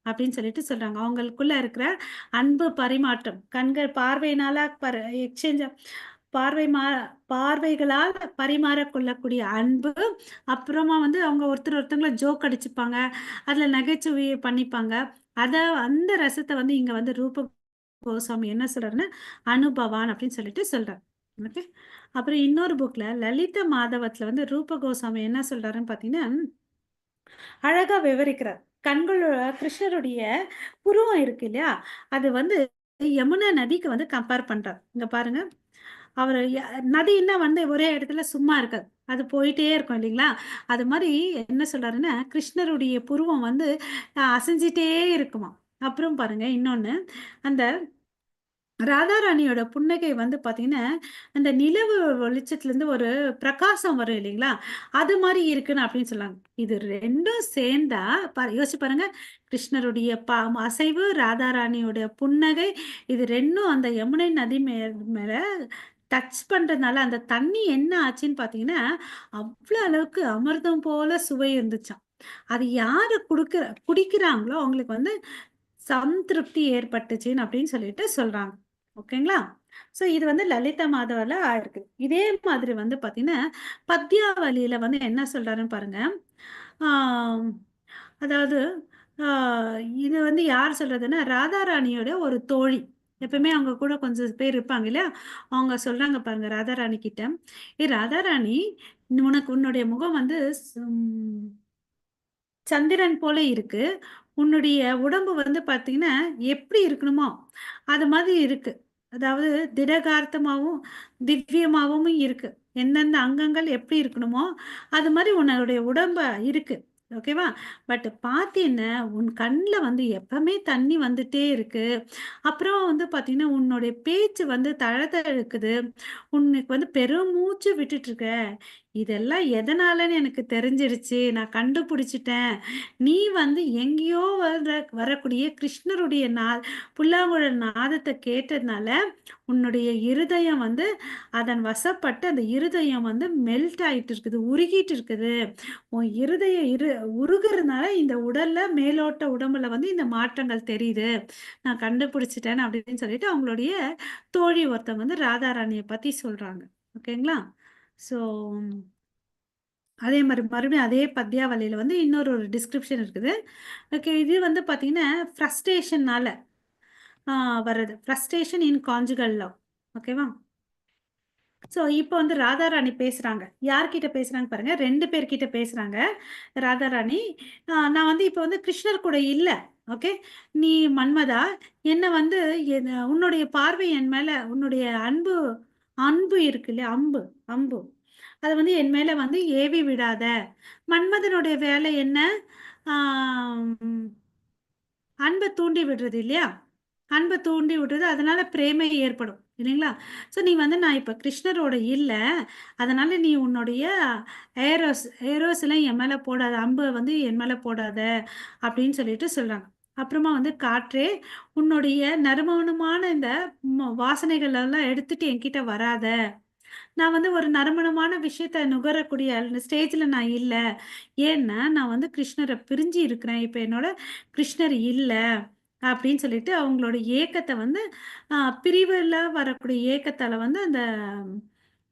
அப்படின்னு சொல்லிட்டு சொல்றாங்க. அவங்களுக்குள்ள இருக்கிற அன்பு பரிமாற்றம், கண்கள் பார்வையினால எக்ஸ்சேஞ்ச் பார்வை மா பார்வைகளால் பரிமாறிக்கொள்ளக்கூடிய அன்பு, அப்புறமா வந்து அவங்க ஒருத்தங்கள ஜோக் அடிச்சுப்பாங்க. அதுல நகைச்சுவை பண்ணிப்பாங்க. அத அந்த ரசத்த வந்து இங்க வந்து ரூப கோஸ்வாமி என்ன சொல்றாருன்னா, அனுபவான் அப்படின்னு சொல்லிட்டு சொல்றாரு. ஓகே. அப்புறம் இன்னொரு புக்ல லலித மாதவத்துல வந்து ரூப கோஸ்வாமி என்ன சொல்றாருன்னு பார்த்தீங்கன்னா, அழகா விவரிக்கிறார். கிருஷ்ணருடைய புருவம் இருக்கு இல்லையா? அது வந்து யமுனா நதிக்கு வந்து கம்பேர் பண்றார். இங்க பாருங்க. அவரு நதின்னா வந்து ஒரே இடத்துல சும்மா இருக்காது. அது போயிட்டே இருக்கும் இல்லைங்களா? அது மாரி என்ன சொல்றாருன்னா, கிருஷ்ணருடைய புருவம் வந்து அசைஞ்சிட்டே இருக்குமாம். அப்புறம் பாருங்க இன்னொன்னு, அந்த ராதாராணியோட புன்னகை வந்து பாத்தீங்கன்னா, அந்த நிலவு வெளிச்சத்துலேருந்து ஒரு பிரகாசம் வரும் இல்லைங்களா? அது மாரி இருக்குன்னு அப்படின்னு சொன்னாங்க. இது 2ம் சேர்ந்தா யோசிச்சு பாருங்க. கிருஷ்ணருடைய அசைவு, ராதாராணியோட புன்னகை, இது 2ம் அந்த யமுனை நதி மேல டச் பண்றதுனால, அந்த தண்ணி என்ன ஆச்சுன்னு பாத்தீங்கன்னா, அவ்ளோ அளவுக்கு அமிர்தம் போல சுவை இருந்துச்சாம். அது யாரு குடிக்கிறாங்களோ அவங்களுக்கு வந்து சம்திருப்தி ஏற்பட்டுச்சுன்னு அப்படின்னு சொல்லிட்டு சொல்றாங்க. ஓகேங்களா? ஸோ இது வந்து லலிதா மாதவர்ல ஆயிருக்கு. இதே மாதிரி வந்து பார்த்தீங்கன்னா, பத்யாவலியில வந்து என்ன சொல்றாருன்னு பாருங்க. ஆம், அதாவது ஆ இது வந்து யார் சொல்றதுன்னா, ராதாராணியோட ஒரு தோழி. எப்பவுமே அவங்க கூட கொஞ்சம் பேர் இருப்பாங்க இல்லையா? அவங்க சொல்றாங்க பாருங்க ராதாராணி கிட்ட, "ஏய் ராதாராணி, உன்னுடைய முகம் வந்து சந்திரன் போல இருக்கு. உன்னுடைய உடம்பு வந்து பார்த்தீங்கன்னா, எப்படி இருக்கணுமோ, அது மாதிரி இருக்கு. அதாவது திடகார்த்தமாவும், திவ்யமாவும் இருக்கு. எந்தெந்த அங்கங்கள் எப்படி இருக்கணுமோ, அது மாரி உன்னுடைய உடம்ப இருக்கு. ஓகேவா? பட் பார்த்தீன்னா, உன் கண்ல வந்து எப்பவுமே தண்ணி வந்துட்டே இருக்கு. அப்புறம் வந்து பார்த்தீங்கன்னா, உன்னுடைய பேச்சு வந்து தழதழுக்குது. உனக்கு வந்து பெருமூச்சு விட்டுட்டு இருக்க. இதெல்லாம் எதனாலன்னு எனக்கு தெரிஞ்சிருச்சு. நான் கண்டுபிடிச்சுட்டேன். நீ வந்து எங்கேயோ வரக்கூடிய கிருஷ்ணருடைய புல்லாங்குழல் நாதத்த கேட்டதுனால, உன்னுடைய இருதயம் வந்து அதன் வசப்பட்டு அந்த இருதயம் வந்து மெல்ட் ஆயிட்டு இருக்குது. உருகிட்டு இருக்குது. உன் இருதயம் உருகுறதுனால இந்த உடல்ல மேலோட்ட உடம்புல வந்து இந்த மாற்றங்கள் தெரியுது. நான் கண்டுபிடிச்சுட்டேன் அப்படின்னு சொல்லிட்டு அவங்களுடைய தோழி ஒருத்தவங்க வந்து ராதாராணிய பத்தி சொல்றாங்க. ஓகேங்களா? ஸோ அதே மாரி மறுபடியும் அதே பத்யாவலியில வந்து இன்னொரு ஒரு டிஸ்கிரிப்ஷன் இருக்குது. ஓகே. இது வந்து பார்த்தீங்கன்னா, ஃப்ரஸ்ட்ரேஷன்னால ஆ வர்றது. ஃப்ரஸ்ட்ரேஷன் இன் கான்ஜுகல் லவ். ஓகேவா? ஸோ இப்போ வந்து ராதாராணி பேசுறாங்க. யார்கிட்ட பேசுறாங்க பாருங்க. 2 பேர்கிட்ட பேசுறாங்க. ராதாராணி, நான் வந்து இப்போ வந்து கிருஷ்ணர் கூட இல்ல. ஓகே. நீ மன்மதா, என்ன வந்து உன்னுடைய பார்வை என் மேல உன்னுடைய அன்பு அன்பு இருக்கு இல்லையா? அம்பு. அத வந்து என் மேல வந்து ஏவி விடாத. மன்மதனுடைய வேலை என்ன? ஆம். அன்ப தூண்டி விடுறது இல்லையா? அன்ப தூண்டி விடுறது. அதனால பிரேமை ஏற்படும். இல்லைங்களா? ஸோ நீ வந்து நான் இப்ப கிருஷ்ணரோட இல்ல. அதனால நீ உன்னுடைய ஏரோஸ்லாம் என் மேல போடாத. அம்ப வந்து என் மேல போடாத. அப்படின்னு சொல்லிட்டு சொல்றாங்க. அப்புறமா வந்து காற்றே, உன்னுடைய நறுமணமான இந்த வாசனைகள் எல்லாம் எடுத்துட்டு என்கிட்ட வராத. நான் வந்து ஒரு நறுமணமான விஷயத்த நுகரக்கூடிய ஸ்டேஜ்ல நான் இல்ல. ஏன்னா, நான் வந்து கிருஷ்ணர பிரிஞ்சு இருக்கிறேன். இப்ப என்னோட கிருஷ்ணர் இல்ல. அப்படின்னு சொல்லிட்டு அவங்களோட ஏக்கத்த வந்து பிரிவுல வரக்கூடிய ஏக்கத்தால வந்து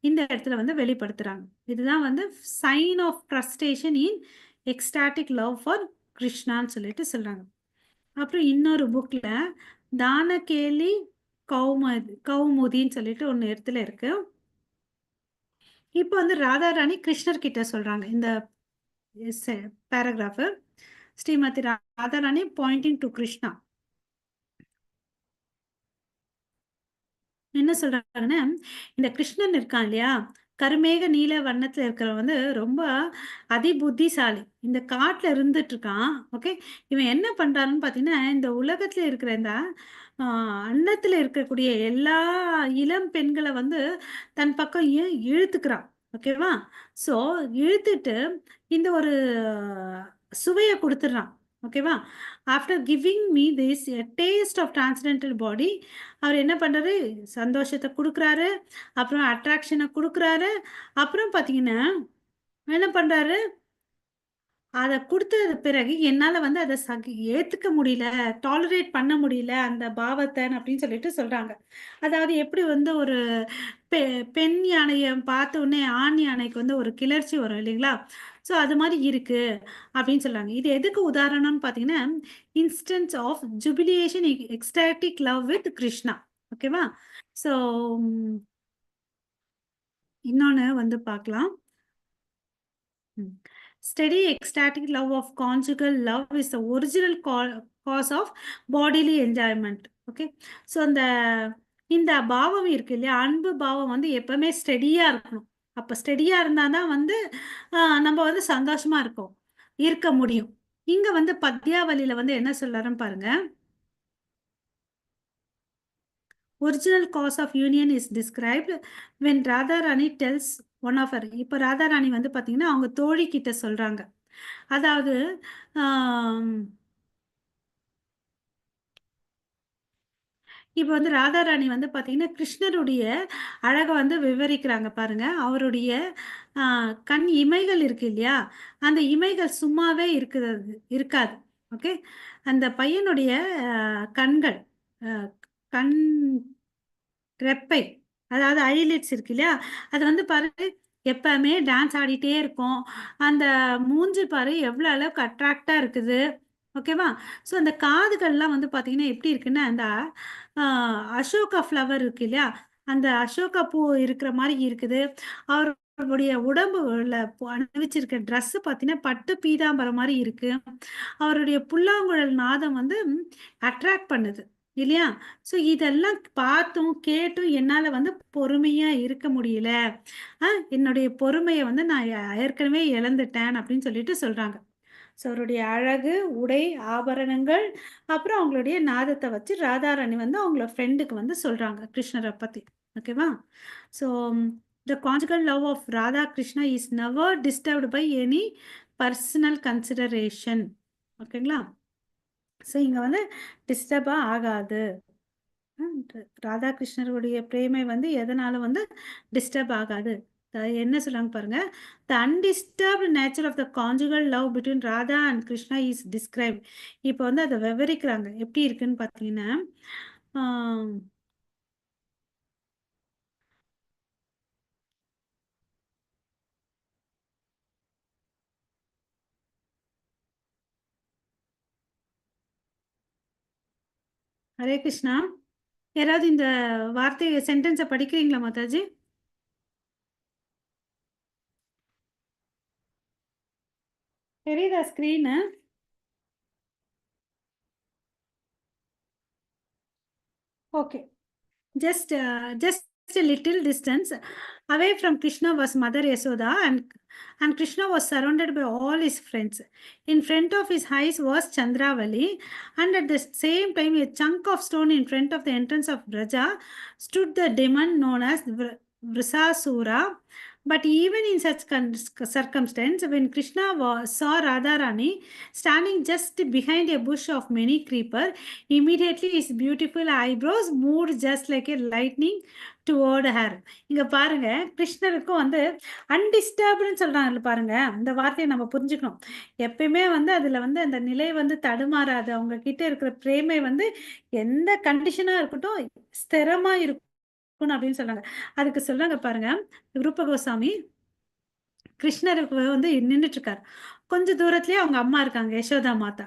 இந்த இடத்துல வந்து வெளிப்படுத்துறாங்க. இதுதான் வந்து sign of frustration in ecstatic love for கிருஷ்ணான்னு சொல்லிட்டு சொல்றாங்க. அப்புறம் இன்னொரு புக்ல தானகேலி கௌமுதின்னு சொல்லிட்டு ஒண்ணு இடத்துல இருக்கு. இப்ப வந்து ராதாராணி கிருஷ்ணர் கிட்ட சொல்றாங்க. இந்த எஸ் paragraph. Shrimati Radharani pointing to Krishna. என்ன சொல்றாங்கன்னா, இந்த கிருஷ்ணன் இருக்கான் இல்லையா? கருமேக நீல வண்ணத்துல இருக்கிறவன் வந்து ரொம்ப அதிபுத்திசாலி. இந்த காட்டுல இருந்துட்டு இருக்கான். ஓகே. இவன் என்ன பண்றான்னு பார்த்தீங்கன்னா, இந்த உலகத்துல இருக்கிற இந்த அ அண்டத்துல இருக்கக்கூடிய எல்லா இளம் பெண்கள வந்து தன் பக்கம் இழுத்துக்கிறான். ஓகேவா? ஸோ இழுத்துட்டு இந்த ஒரு சுவைய குடுத்துடுறான். ஓகேவா? After giving me this taste of transcendental body, அவர் என்ன பண்றாரு? சந்தோஷத்த குடுக்குறாரு. அப்புறம் அட்ராக்ஷன குடுக்குறாரு. அப்புறம் பார்த்தீங்கன்னா, என்ன பண்றாரு? அத குடுத்தது பிறகு என்னால வந்து அத ஏத்துக்க முடியல. டாலரேட் பண்ண முடியல அந்த பாவத்தன்னு அப்படின்னு சொல்லிட்டு சொல்றாங்க. அதாவது எப்படி வந்து ஒரு பெ பெண் யானைய பார்த்த உடனே ஆண் யானைக்கு வந்து ஒரு கிளர்ச்சி வரும் இல்லைங்களா? ஸோ அது மாரி இருக்கு அப்படின்னு சொல்றாங்க. இது எதுக்கு உதாரணம்னு பார்த்தீங்கன்னா, instance of jubilation ecstatic love with Krishna. ஓகேவா? ஸோ இன்னொன்னு வந்து பார்க்கலாம். ம். Steady ecstatic love of conjugal love is the original cause of bodily enjoyment. Okay. So இந்த பாவம் இருக்கு இல்லையா? அன்பு பாவம் வந்து எப்பவுமே ஸ்டெடியா இருக்கணும். அப்ப ஸ்டெடியா இருந்தா தான் வந்து நம்ம வந்து சந்தோஷமா இருக்க முடியும். இங்க வந்து பத்யாவலியில வந்து என்ன சொல்றாருன்னு பாருங்க. Original cause of union is described when Radha Rani tells one of her. இப்போ ராதா ராணி வந்து பார்த்தீங்கன்னா அவங்க தோழி கிட்ட சொல்றாங்க. அதாவது இப்போ வந்து ராதாராணி வந்து பார்த்தீங்கன்னா கிருஷ்ணருடைய அழகை வந்து விவரிக்கிறாங்க பாருங்க. அவருடைய கண் இமைகள் இருக்கு இல்லையா, அந்த இமைகள் சும்மாவே இருக்காது. ஓகே, அந்த பையனுடைய கண்கள், கண் ரெப்பை, அதாவது ஐலிட்ஸ் இருக்கு இல்லையா, அது வந்து பாரு எப்பவுமே டான்ஸ் ஆடிட்டே இருக்கும். அந்த மூஞ்சி பாரு எவ்வளோ அளவுக்கு அட்ராக்டா இருக்குது. ஓகேவா? ஸோ அந்த காதுகள்லாம் வந்து பார்த்தீங்கன்னா எப்படி இருக்குன்னா, அந்த அசோகா ஃப்ளவர் இருக்கு இல்லையா, அந்த அசோகா பூ இருக்கிற மாதிரி இருக்குது. அவருடைய உடம்புல அணிவிச்சிருக்க ட்ரெஸ் பார்த்தீங்கன்னா பட்டு பீதாம்பரம் மாதிரி இருக்கு. அவருடைய புல்லாங்குழல் நாதம் வந்து அட்ராக்ட் பண்ணுது இல்லையா? ஸோ இதெல்லாம் பார்த்தும் கேட்டும் என்னால் வந்து பொறுமையாக இருக்க முடியல. என்னுடைய பொறுமையை வந்து நான் ஏற்கனவே இழந்துட்டேன் அப்படின்னு சொல்லிட்டு சொல்கிறாங்க. ஸோ அவருடைய அழகு, உடை, ஆபரணங்கள், அப்புறம் அவங்களுடைய நாதத்தை வச்சு ராதாராணி வந்து அவங்கள ஃப்ரெண்டுக்கு வந்து சொல்கிறாங்க கிருஷ்ணரை பற்றி. ஓகேவா? So the conjugal love of Radha Krishna is never disturbed by any personal consideration. ஓகேங்களா? ஸோ இங்கே வந்து டிஸ்டர்பாக ஆகாது. ராதாகிருஷ்ணருடைய பிரேமை வந்து எதனால வந்து டிஸ்டர்ப் ஆகாது. என்ன சொல்றாங்க பாருங்க, the undisturbed nature of the conjugal love between Radha and Krishna is describe. இப்போ வந்து அதை விவரிக்கிறாங்க எப்படி இருக்குன்னு பார்த்தீங்கன்னா, ஹரே கிருஷ்ணா. யாராவது இந்த வார்த்தையை சென்டென்ஸை படிக்கிறீங்களா மாதாஜி? தெரியுதா screen? Okay. Just a little distance away from Krishna was Mother Yasoda, and Krishna was surrounded by all his friends. In front of his eyes was Chandravali, and at the same time, a chunk of stone in front of the entrance of Braja stood the demon known as Vrisasura. But even in such circumstance, when Krishna saw Radharani standing just behind a bush of many creeper, immediately his beautiful eyebrows moved just like a lightning toward her. இங்க பாருங்க, கிருஷ்ணருக்கும் வந்து அன்டிஸ்டர்ப்டுன்னு சொல்றாங்க பாருங்க. இந்த வார்த்தையை நம்ம புரிஞ்சுக்கணும். எப்பயுமே வந்து அதுல வந்து அந்த நிலை வந்து தடுமாறாது. அவங்க கிட்ட இருக்கிற பிரேமை வந்து எந்த கண்டிஷனா இருக்கட்டும் ஸ்திரமா இருக்கணும் அப்படின்னு சொல்றாங்க. அதுக்கு சொல்றாங்க பாருங்க, ரூப கோசாமி கிருஷ்ணருக்கு வந்து நின்றுட்டு இருக்காரு. கொஞ்ச தூரத்துலயே அவங்க அம்மா இருக்காங்க, யசோதா மாதா.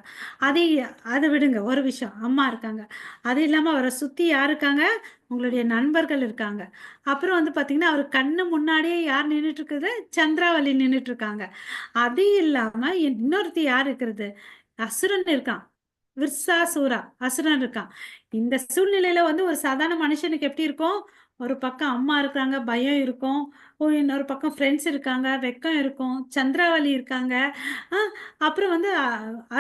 அதை அதை விடுங்க, ஒரு விஷயம், அம்மா இருக்காங்க. அது இல்லாம அவரை சுத்தி யார் இருக்காங்க? உங்களுடைய நண்பர்கள் இருக்காங்க. அப்புறம் வந்து பாத்தீங்கன்னா அவர் கண்ணு முன்னாடியே யார் நின்றுட்டு இருக்குது? சந்திராவலி நின்றுட்டு இருக்காங்க. அது இல்லாம இன்னொருத்தி யார் இருக்கிறது? அசுரன் இருக்கான், விர்சாசூரா அசுரன் இருக்கான். இந்த சூழ்நிலையில வந்து ஒரு சாதாரண மனுஷனுக்கு எப்படி இருக்கும்? ஒரு பக்கம் அம்மா இருக்காங்க, பயம் இருக்கும். இன்னொரு பக்கம் ஃப்ரெண்ட்ஸ் இருக்காங்க, வெக்கம் இருக்கும், சந்திராவலி இருக்காங்க. அப்புறம் வந்து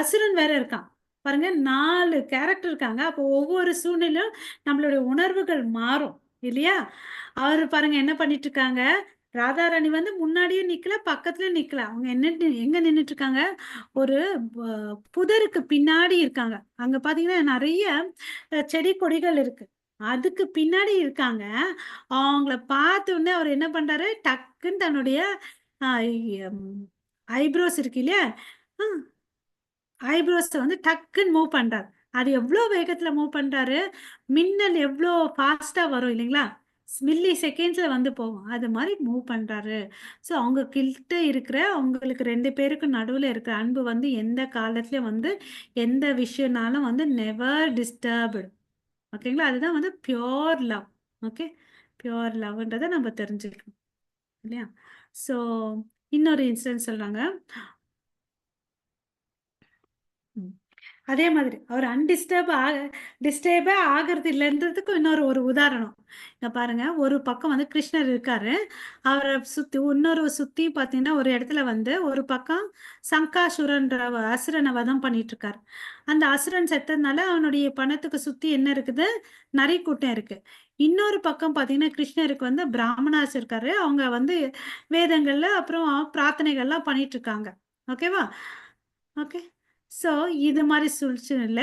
அசுரன் வேற இருக்கான். பாருங்க, 4 கேரக்டர் இருக்காங்க. அப்போ ஒவ்வொரு சூழ்நிலையும் நம்மளுடைய உணர்வுகள் மாறும் இல்லையா? அவர் பாருங்க என்ன பண்ணிட்டு இருக்காங்க. ராதாராணி வந்து முன்னாடியே நிக்கல, பக்கத்துலயும் நிக்கல. அவங்க எங்க நின்னுட்டு இருக்காங்க? ஒரு புதருக்கு பின்னாடி இருக்காங்க. அங்க பாத்தீங்கன்னா நிறைய செடி கொடிகள் இருக்கு. அதுக்கு பின்னாடி இருக்காங்க. அவங்கள பார்த்த உடனே அவர் என்ன பண்றாரு, டக்குன்னு தன்னுடைய ஐப்ரோஸ் இருக்கு இல்லையா, ஐப்ரோஸை வந்து டக்குன்னு மூவ் பண்றாரு. அது எவ்வளோ வேகத்துல மூவ் பண்றாரு, மின்னல் எவ்வளோ ஃபாஸ்டா வரும் இல்லைங்களா, மில்லி செகண்ட்ஸ்ல வந்து போகும், அது மாதிரி மூவ் பண்றாரு. ஸோ அவங்க கிட்ட இருக்கிற அவங்களுக்கு 2 பேருக்கு நடுவில் இருக்கிற அன்பு வந்து எந்த காலத்துலயும் வந்து எந்த விஷயம்னாலும் வந்து நெவர் டிஸ்டர்ப்டு. ஓகேங்களா? அதுதான் வந்து பியோர் லவ். ஓகே, பியோர் லவ்ன்றதை நம்ம தெரிஞ்சுக்கணும் இல்லையா? ஸோ இன்னொரு இன்சிடென்ட் சொல்றாங்க. அதே மாதிரி அவர் டிஸ்டர்பே ஆகிறது இல்லைன்றதுக்கு ஒரு உதாரணம். இங்க பாருங்க, ஒரு பக்கம் வந்து கிருஷ்ணர் இருக்காரு. அவரை சுத்தி இன்னொரு சுத்தி பாத்தீங்கன்னா ஒரு இடத்துல வந்து ஒரு பக்கம் சங்காசுரன்ற அசுரனை வதம் பண்ணிட்டு இருக்காரு. அந்த அசுரன் செத்ததுனால அவனுடைய பணத்துக்கு சுத்தி என்ன இருக்குது, நரி கூட்டம் இருக்கு. இன்னொரு பக்கம் பாத்தீங்கன்னா கிருஷ்ணருக்கு வந்து பிராமணாஸ் இருக்காரு. அவங்க வந்து வேதங்கள்ல அப்புறம் பிரார்த்தனைகள்லாம் பண்ணிட்டு இருக்காங்க. ஓகேவா? ஓகே. ஸோ இது மாதிரி சூழ்ச்சியில்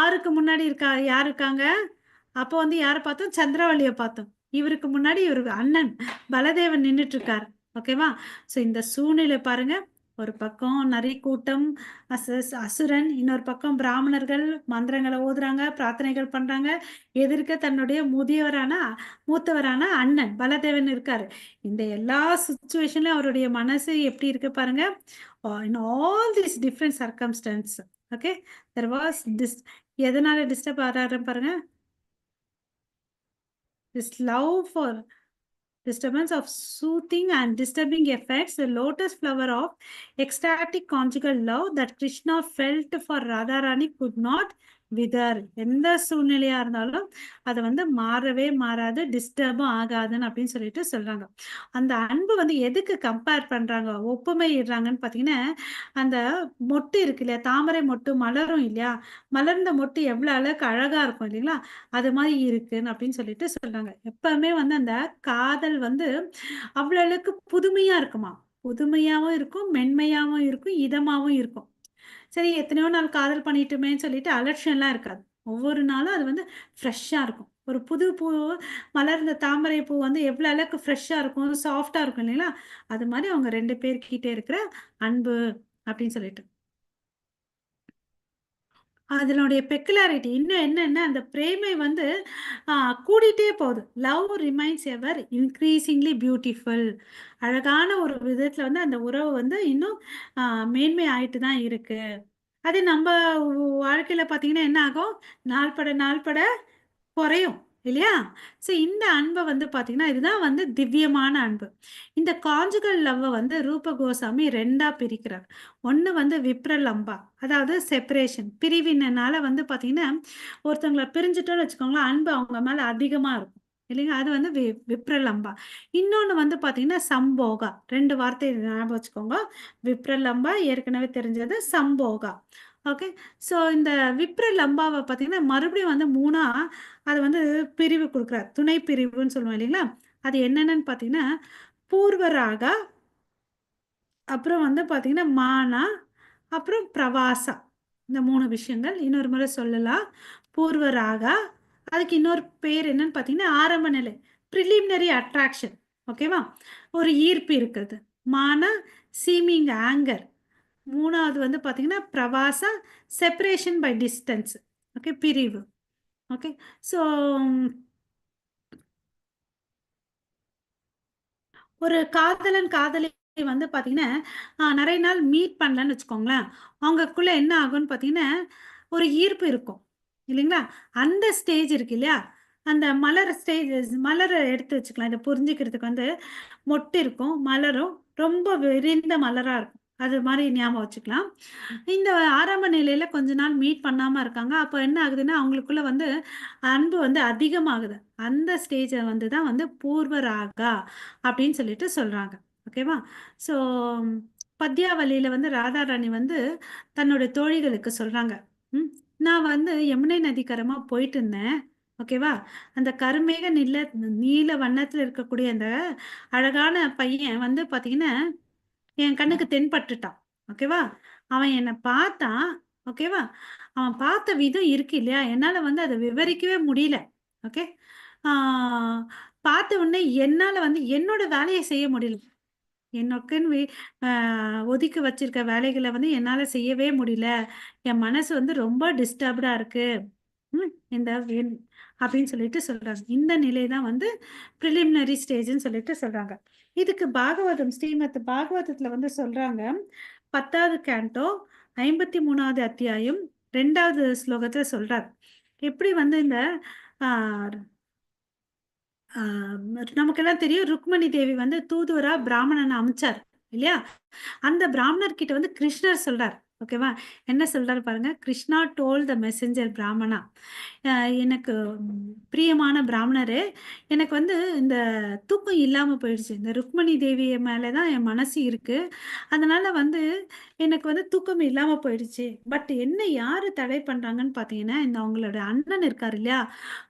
ஆருக்கு முன்னாடி யார் இருக்காங்க? அப்போ வந்து யாரை பார்த்தோம்? சந்திரவள்ளியை பார்த்தோம். இவருக்கு முன்னாடி இவருக்கு அண்ணன் பலதேவன் நின்றுட்டு இருக்காரு. ஓகேவா? ஸோ இந்த சூழ்நிலை பாருங்க. ஒரு பக்கம் நரி கூட்டம், அசுரன், இன்னொரு பக்கம் பிராமணர்கள் மந்திரங்களை ஓதுறாங்க, பிரார்த்தனைகள் பண்றாங்க. எதிர்க்க தன்னுடைய மூத்தவரான அண்ணன் பலதேவன் இருக்காரு. இந்த எல்லா சுச்சுவேஷன்லயும் அவருடைய மனசு எப்படி இருக்கு பாருங்க. In all these different circumstances, okay, there was this எதனால டிஸ்டர்ப் ஆறாரு பாருங்க. This love for disturbance of soothing and disturbing effects, the lotus flower of ecstatic conjugal love that Krishna felt for Radharani could not wither. எந்த சூழ்நிலையா இருந்தாலும் அது வந்து மாறவே மாறாது, டிஸ்டர்பும் ஆகாதுன்னு அப்படின்னு சொல்லிட்டு சொல்றாங்க. அந்த அன்பு வந்து எதுக்கு கம்பேர் பண்றாங்க, ஒப்புமை இடுறாங்கன்னு பாத்தீங்கன்னா, அந்த மொட்டு இருக்கு இல்லையா, தாமரை மொட்டு மலரும் இல்லையா, மலர்ந்த மொட்டு எவ்வளவு அளவுக்கு அழகா இருக்கும் இல்லைங்களா, அது மாதிரி இருக்குன்னு அப்படின்னு சொல்லிட்டு சொல்றாங்க. எப்பவுமே வந்து அந்த காதல் வந்து அவ்வளவு அளவுக்கு புதுமையா இருக்குமா, புதுமையாவும் இருக்கும், மென்மையாவும் இருக்கும், இதமாவும் இருக்கும். சரி, எத்தனையோ நாள் காதல் பண்ணிட்டுமேன்னு சொல்லிட்டு அலட்சியம்லாம் இருக்காது. ஒவ்வொரு நாளும் அது வந்து ஃப்ரெஷ்ஷா இருக்கும். ஒரு புது பூ, மலர்ந்த தாமரை பூ வந்து எவ்வளவு அளவுக்கு ஃப்ரெஷ்ஷா இருக்கும், சாஃப்டா இருக்கும் இல்லைங்களா, அது மாதிரி அவங்க 2 பேர்கிட்ட இருக்கிற அன்பு அப்படின்னு சொல்லிட்டு. அதனுடைய பெக்குலாரிட்டி இன்னும் என்னன்னா, அந்த பிரேமை வந்து கூடிட்டே போகுது. லவ் ரிமைன்ஸ் எவர் இன்க்ரீசிங்லி பியூட்டிஃபுல். அழகான ஒரு விதத்துல வந்து அந்த உறவு வந்து இன்னும் மேன்மை ஆயிட்டு தான் இருக்கு. அது நம்ம வாழ்க்கையில பாத்தீங்கன்னா என்ன ஆகும், நாள்பட குறையும் இல்லையா? ஸோ இந்த அன்பை வந்து பார்த்தீங்கன்னா இதுதான் வந்து திவ்யமான அன்பு. இந்த காஞ்சுகல் லவ்வை வந்து ரூப கோசாமி 2ஆ பிரிக்கிறார். ஒன்று வந்து விப்ரலம்பா, அதாவது செப்பரேஷன், பிரிவினால வந்து பார்த்தீங்கன்னா ஒருத்தவங்களை பிரிஞ்சுட்டோன்னு வச்சுக்கோங்களேன், அன்பு அவங்க மேலே அதிகமாக இருக்கும் இல்லைங்க, அது வந்து விப்ரலம்பா. இன்னொன்று வந்து பார்த்தீங்கன்னா சம்போகா. 2 வார்த்தை ஞாபகம் வச்சுக்கோங்க. விப்ரலம்பா ஏற்கனவே தெரிஞ்சது, சம்போகா. ஓகே. ஸோ இந்த விப்ரலம்பாவை பார்த்தீங்கன்னா மறுபடியும் வந்து 3ஆ அது வந்து பிரிவு கொடுக்குறார். துணை பிரிவுன்னு சொல்லுவோம் இல்லைங்களா, அது என்னென்னு பார்த்தீங்கன்னா பூர்வராகா, அப்புறம் வந்து பார்த்தீங்கன்னா மானா, அப்புறம் பிரவாசா. இந்த 3 விஷயங்கள் இன்னொரு முறை சொல்லலாம். பூர்வராகா, அதுக்கு இன்னொரு பேர் என்னன்னு பார்த்தீங்கன்னா ஆரம்ப நிலை, ப்ரிலிமினரி அட்ராக்ஷன். ஓகேவா? ஒரு ஈர்ப்பு இருக்கிறது. மானா, சீமிங் ஆங்கர். 3ஆவது வந்து பார்த்தீங்கன்னா பிரவாசா, செப்பரேஷன் பை டிஸ்டன்ஸ். ஓகே, பிரிவு. ஓகே. ஸோ ஒரு காதலன் காதலி வந்து பார்த்தீங்கன்னா நிறைய நாள் மீட் பண்ணலன்னு வச்சுக்கோங்களேன், அவங்களுக்குள்ள என்ன ஆகும்னு பார்த்தீங்கன்னா ஒரு ஈர்ப்பு இருக்கும் இல்லைங்களா. அந்த ஸ்டேஜ் இருக்கு இல்லையா, அந்த மலர் ஸ்டேஜ், மலரை எடுத்து வச்சுக்கலாம் இதை புரிஞ்சுக்கிறதுக்கு. வந்து மொட்டு இருக்கும், மலரும் ரொம்ப விரிந்த மலரா இருக்கும், அது மாதிரி ஞாபகம் வச்சுக்கலாம். இந்த ஆரம்ப நிலையில கொஞ்ச நாள் மீட் பண்ணாம இருக்காங்க. அப்போ என்ன ஆகுதுன்னா அவங்களுக்குள்ள வந்து அன்பு வந்து அதிகமாகுது. அந்த ஸ்டேஜை வந்து தான் வந்து பூர்வராகா அப்படின்னு சொல்லிட்டு சொல்றாங்க. ஓகேவா? ஸோ பத்யாவளியில வந்து ராதாராணி வந்து தன்னோட தோழிகளுக்கு சொல்றாங்க, நான் வந்து யமுனை நதிக்கரமா போயிட்டு இருந்தேன். ஓகேவா? அந்த கருமேக நீல வண்ணத்துல இருக்கக்கூடிய அந்த அழகான பையன் வந்து பாத்தீங்கன்னா என் கண்ணுக்கு தென்பட்டுட்டான். ஓகேவா? அவன் என்ன பார்த்தான். ஓகேவா? அவன் பார்த்த விதம் இருக்கு இல்லையா, என்னால வந்து அத விவரிக்கவே முடியல. ஓகே. ஆ பார்த்த உடனே என்னால வந்து என்னோட வேலைய செய்ய முடியல. எனக்குன்னு ஒதுக்கி வச்சிருக்க வேலைகள வந்து என்னால செய்யவே முடியல. என் மனசு வந்து ரொம்ப டிஸ்டர்ப்டா இருக்கு. இந்த அப்படின்னு சொல்லிட்டு சொல்றாங்க. இந்த நிலை தான் வந்து பிரிலிமினரி ஸ்டேஜ்ன்னு சொல்லிட்டு சொல்றாங்க. இதுக்கு பாகவதம், ஸ்ரீமத் பாகவதத்துல வந்து சொல்றாங்க, 10வது கேண்டோ 53வது அத்தியாயம் 2வது ஸ்லோகத்துல சொல்றார். எப்படி வந்து இந்த ஆஹ் நமக்கெல்லாம் தெரியும், ருக்மணி தேவி வந்து தூதுவரா பிராமணனை அமைச்சார் இல்லையா, அந்த பிராமணர் கிட்ட வந்து கிருஷ்ணர் சொல்றார். ஓகேவா? என்ன சொல்றாரு பாருங்க. கிருஷ்ணா டோல்ட் த மெசஞ்சர் பிராமணா, எனக்கு பிரியமான பிராமணரே, எனக்கு வந்து இந்த தூக்கம் இல்லாம போயிடுச்சு. இந்த ருக்மணி தேவி மேல தான் என் மனசு இருக்கு. அதனால வந்து எனக்கு வந்து தூக்கம் இல்லாம போயிடுச்சு. பட் என்ன யாரு தடை பண்றாங்கன்னு பார்த்தீங்கன்னா, இந்த அவங்களோட அண்ணன் இருக்காரு இல்லையா?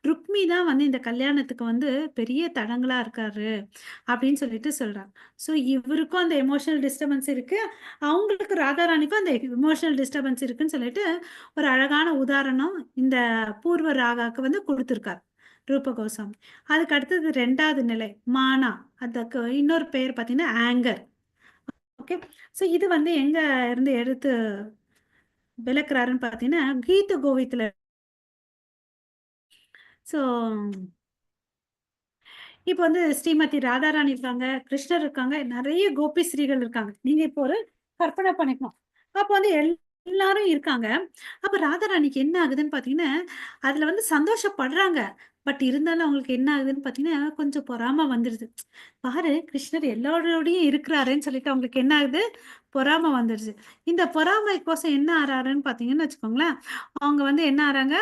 ருக்மி தான் வந்து இந்த கல்யாணத்துக்கு வந்து பெரிய தடங்கலா இருக்காரு அப்படின்னு சொல்லிட்டு சொல்றாங்க. ஸோ இவருக்கும் அந்த எமோஷனல் டிஸ்டர்பன்ஸ் இருக்கு. அவங்களுக்கு ராதாராணிக்கும் அந்த எமோஷனல் டிஸ்டர்பன்ஸ் இருக்குன்னு சொல்லிட்டு ஒரு அழகான உதாரணம் இந்த பூர்வ ராகாக்கு வந்து கொடுத்துருக்கார் ரூப கோஸ்வாமி. அதுக்கு அடுத்தது 2வது நிலை மானா, அதுக்கு இன்னொரு பெயர் பார்த்தீங்கன்னா ஆங்கர். ஓகே. ஸோ இது வந்து எங்க இருந்து எடுத்து விளக்குறாருன்னு பார்த்தீங்கன்னா கீத கோவித்துல. ஸோ இப்போ வந்து ஸ்ரீமதி ராதாராணி இருக்காங்க, கிருஷ்ணர் இருக்காங்க, நிறைய கோபி ஸ்ரீகள் இருக்காங்க. நீங்க இப்போ ஒரு கற்பனை பண்ணிக்கணும். அப்போ வந்து எல்லாரும் இருக்காங்க. அப்ப ராதாராணிக்கு என்ன ஆகுதுன்னு பார்த்தீங்கன்னா, அதுல வந்து சந்தோஷப்படுறாங்க. பட் இருந்தாலும் அவங்களுக்கு என்ன ஆகுதுன்னு பார்த்தீங்கன்னா, கொஞ்சம் பொறாம வந்துருது. பாரு கிருஷ்ணர் எல்லாரோடையும் இருக்கிறாருன்னு சொல்லிட்டு அவங்களுக்கு என்ன ஆகுது? பொறாம வந்துருச்சு. இந்த பொறாமைக்கோசம் என்ன ஆறாருன்னு பார்த்தீங்கன்னு வச்சுக்கோங்களேன், அவங்க வந்து என்ன ஆறாங்க,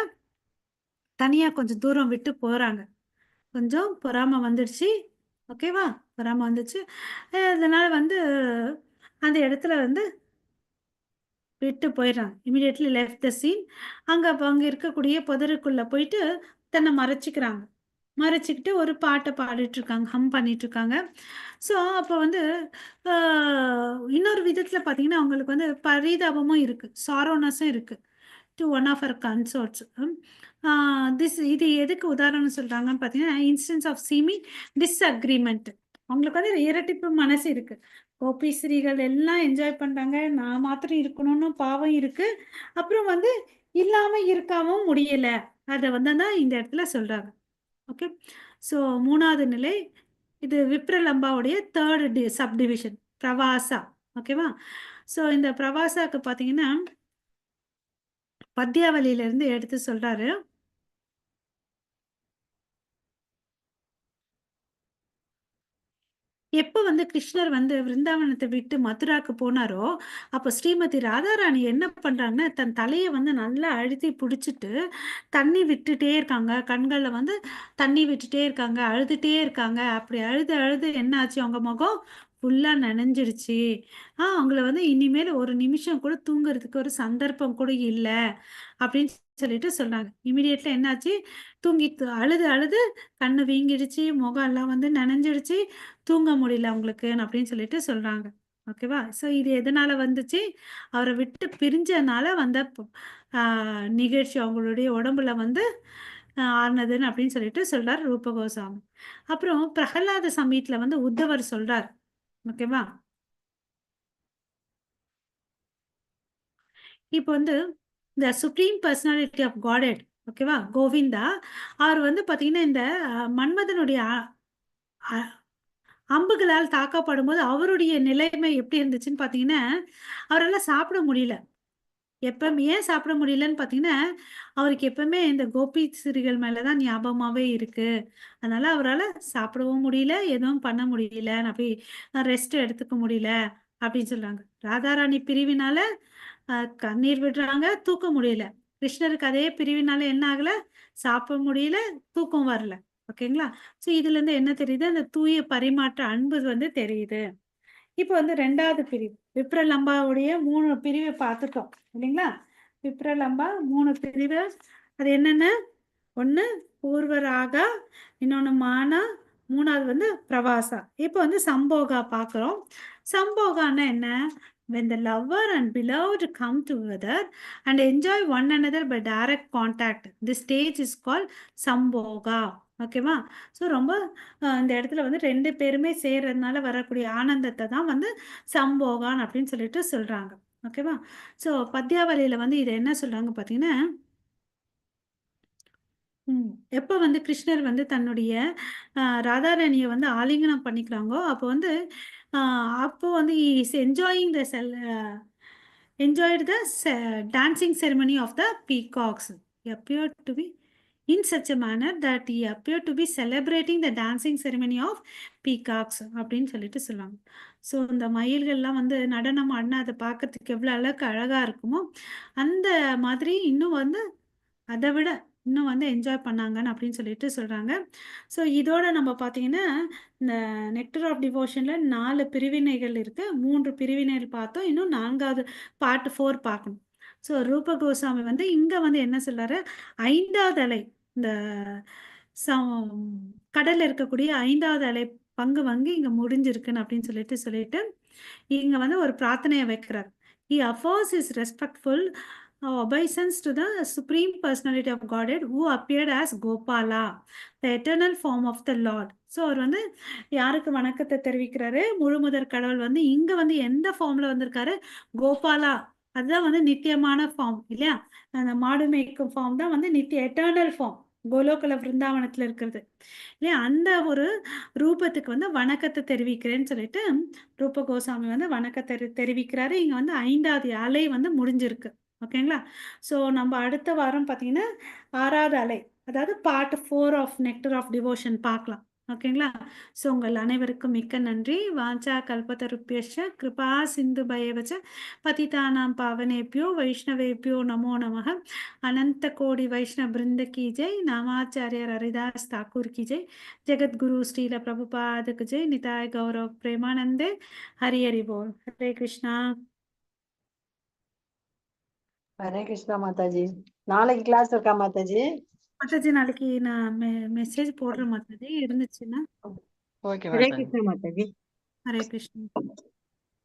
தனியா கொஞ்சம் தூரம் விட்டு போறாங்க. கொஞ்சம் பொறாம வந்துடுச்சு. ஓகேவா? பொறாம வந்துச்சு. அதனால வந்து அந்த இடத்துல வந்து விட்டு போயிடுறாங்க. Immediately left the scene. அங்க இருக்கக்கூடிய புதருக்குள்ள போயிட்டு தன்னை மறைச்சுக்கிறாங்க. மறைச்சுக்கிட்டு ஒரு பாட்ட பாடிட்டுருக்காங்க. ஹம் பண்ணிட்டுருக்காங்க. ஸோ, அப்போ வந்து அ இன்னொரு விதத்தில பார்த்தீங்கன்னா, அவங்களுக்கு வந்து பரிதாபமும் இருக்கு. சாரோனஸும் இருக்கு. To one of her consorts. இது எதுக்கு உதாரணம் சொல்றாங்கன்னு பார்த்தீங்கன்னா, இன்ஸ்டன்ஸ் ஆஃப் சீமிங் டிஸ்அக்ரீமெண்ட். அவங்களுக்கு வந்து இரட்டிப்பு மனசு இருக்கு. கோபிஸ்ரீகள் எல்லாம் என்ஜாய் பண்றாங்க. நான் மாத்திரம் இருக்கணும்னு பாவம் இருக்கு. அப்புறம் வந்து இல்லாம இருக்காவும் முடியல. அத வந்து தான் இந்த இடத்துல சொல்றாங்க. ஓகே. ஸோ 3வது நிலை இது விப்ரலம்பாவுடைய 3 சப் டிவிஷன் பிரவாசா. ஓகேவா? ஸோ இந்த பிரவாசாக்கு பார்த்தீங்கன்னா பத்யாவளியிலிருந்து எடுத்து சொல்றாரு. எப்ப வந்து கிருஷ்ணர் வந்து விருந்தாவனத்தை விட்டு மதுராக்கு போனாரோ, அப்ப ஸ்ரீமதி ராதாராணி என்ன பண்றாங்கன்னா, தன் தலைய வந்து நல்லா அழுத்தி புடிச்சுட்டு, தண்ணி விட்டுட்டே இருக்காங்க. கண்கள்ல வந்து தண்ணி விட்டுட்டே இருக்காங்க. அழுதுட்டே இருக்காங்க. அப்படி அழுது அழுது என்ன ஆச்சு, அவங்க முகம் ஃபுல்லா நனைஞ்சிடுச்சு. அவங்கள வந்து இனிமேல் ஒரு நிமிஷம் கூட தூங்குறதுக்கு ஒரு சந்தர்ப்பம் கூட இல்ல. அப்படின்னு சொல்லிட்டு சொன்னாங்க. இமிடியேட்லா என்னாச்சு, அழுது அழுது கண்ணு வீங்கிடுச்சு, முகம் எல்லாம் வந்து நனைஞ்சிடுச்சு. தூங்க முடியல அவங்களுக்குன்னு அப்படின்னு சொல்லிட்டு சொல்றாங்க. ஓகேவா? ஸோ இது எதனால வந்துச்சு? அவர விட்டு பிரிஞ்சனால வந்த ஆ நிகழ்ச்சி அவங்களுடைய உடம்புல வந்து ஆனதுன்னு அப்படின்னு சொல்லிட்டு சொல்றார் ரூப கோஸ்வாமி. அப்புறம் பிரகலாத சமயத்துல வந்து உத்தவர் சொல்றார். ஓகேவா? இப்போ வந்து இந்த சுப்ரீம் பர்சனாலிட்டி ஆஃப் காடெட், ஓகேவா? கோவிந்தா, அவர் வந்து பார்த்தீங்கன்னா, இந்த மன்மதனுடைய அ அம்புகளால் தாக்கப்படும்போது அவருடைய நிலைமை எப்படி இருந்துச்சுன்னு பார்த்தீங்கன்னா, அவரால சாப்பிட முடியல. ஏன் சாப்பிட முடியலன்னு பார்த்தீங்கன்னா, அவருக்கு எப்பவுமே இந்த கோபி ஸ்ரீகள் மேல தான் ஞாபகமாவே இருக்கு. அதனால அவரால சாப்பிடவும் முடியல, எதுவும் பண்ண முடியல. அப்படி ரெஸ்ட் எடுத்துக்க முடியல அப்படின்னு சொல்றாங்க. ராதாராணி பிரிவினால கண்ணீர் விடுறாங்க, தூக்க முடியல. கிருஷ்ணருக்கு அதே பிரிவினால என்ன ஆகல, சாப்பிட முடியல, தூக்கம் வரல. ஓகேங்களா? ஸோ இதுலேருந்து என்ன தெரியுது, அந்த தூய பரிமாற்ற அன்பு வந்து தெரியுது. இப்போ வந்து 2வது பிரிவு. விப்ரலம்பாவுடைய 3 பிரிவு பார்த்துட்டோம். இல்லைங்களா? விப்ரலம்பா 3 பிரிவு. அது என்னென்ன? 1 பூர்வராகா, இன்னொன்னு மானா, 3வது வந்து பிரவாசா. இப்போ வந்து சம்போகா பார்க்குறோம். சம்போகான்னா என்ன? When the lover and beloved come together and enjoy one another by direct contact. This stage is called சம்போகா. ஓகேவா? ஸோ ரொம்ப இந்த இடத்துல வந்து 2 பேருமே சேர்றதுனால வரக்கூடிய ஆனந்தத்தை தான் வந்து சம்போகான் அப்படின்னு சொல்லிட்டு சொல்றாங்க. ஓகேவா? ஸோ பத்யாவளியில வந்து இதை என்ன சொல்றாங்க பார்த்தீங்கன்னா, எப்ப வந்து கிருஷ்ணர் வந்து தன்னுடைய ராதாராணிய வந்து ஆலிங்கனம் பண்ணிக்கிறாங்கோ, அப்போ வந்து அ அப்போ வந்து he is enjoying the enjoyed the dancing ceremony of the peacocks. Appeared to be in such a manner that he appeared to be celebrating the dancing ceremony of peacocks அப்படின்னு சொல்லிட்டு சொல்லுவாங்க. ஸோ இந்த மயில்கள்லாம் வந்து நடனம் ஆடினா அதை பார்க்கறதுக்கு எவ்வளோ அளவுக்கு அழகா இருக்குமோ அந்த மாதிரி இன்னும் வந்து அதை விட இன்னும் வந்து என்ஜாய் பண்ணாங்கன்னு அப்படின்னு சொல்லிட்டு சொல்றாங்க. ஸோ இதோட நம்ம பார்த்தீங்கன்னா இந்த நெக்டர் ஆஃப் டிவோஷன்ல 4 பிரிவினைகள் இருக்கு. 3 பிரிவினைகள் பார்த்தோம். இன்னும் 4வது பார்ட் 4 பார்க்கணும். ஸோ ரூப கோஸ்வாமி வந்து இங்க வந்து என்ன சொல்றாரு, 5வது அலை இந்த கடல்ல இருக்கக்கூடிய 5வது அலை பங்கு வந்து இங்க முடிஞ்சிருக்குன்னு அப்படின்னு சொல்லிட்டு இங்க வந்து ஒரு பிரார்த்தனையை வைக்கிறார். He offers his respectful obeisance to the supreme personality of Godhead who appeared as Gopala, the eternal form of the Lord. So அவர் வந்து யாருக்கு வணக்கத்தை தெரிவிக்கிறாரு, முழுமுதற் கடவுள் வந்து இங்க வந்து எந்த ஃபார்ம்ல வந்திருக்காரு, கோபாலா. அதுதான் வந்து நித்தியமான ஃபார்ம் இல்லையா, அந்த மாடு மேய்க்கும் ஃபார்ம் தான் வந்து நித்திய எட்டர்னல் ஃபார்ம், கோலோகல பிருந்தாவனத்துல இருக்கிறது இல்லையா. அந்த ஒரு ரூபத்துக்கு வந்து வணக்கத்தை தெரிவிக்கிறேன்னு சொல்லிட்டு ரூப கோசாமி வந்து வணக்கத்தை தெரிவிக்கிறாரு. இங்க வந்து 5வது அலை வந்து முடிஞ்சிருக்கு. ஓகேங்களா. ஸோ நம்ம அடுத்த வாரம் பார்த்தீங்கன்னா 6வது அலை, அதாவது part 4 of nectar of devotion பார்க்கலாம். ஓகேங்களா. ஸோ உங்கள் அனைவருக்கும் மிக்க நன்றி. வாஞ்சா கல்பத்தருப்பியஷ கிருபா சிந்து பயவச்ச பதிதானாம் பாவனேபியோ வைஷ்ணவேபியோ நமோ நமः. अनंत कोटि वैष्णव वृंद की जय. नामाचार्य हरिदास ठाकुर की जय. जगत गुरु श्रील प्रभुपाद की जय. निताय गौरव प्रेमानंदे. हरि हरि बोल. हरे कृष्णा. ஹரே கிருஷ்ணா மாதாஜி. நாளைக்கு கிளாஸ் இருக்கா மாதாஜி? மாதாஜி நாளைக்கு நான் மெசேஜ் போடுறேன் மாதாஜி, இருந்துச்சுன்னா. ஓகே ஹரே மாதாஜி. கிருஷ்ணா மாதாஜி. ஹரே கிருஷ்ணா.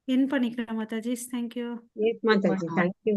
என் பண்ணிக்கிறேன் மாதாஜி. தேங்க்யூ. எஸ் மாதாஜி, தேங்க்யூ.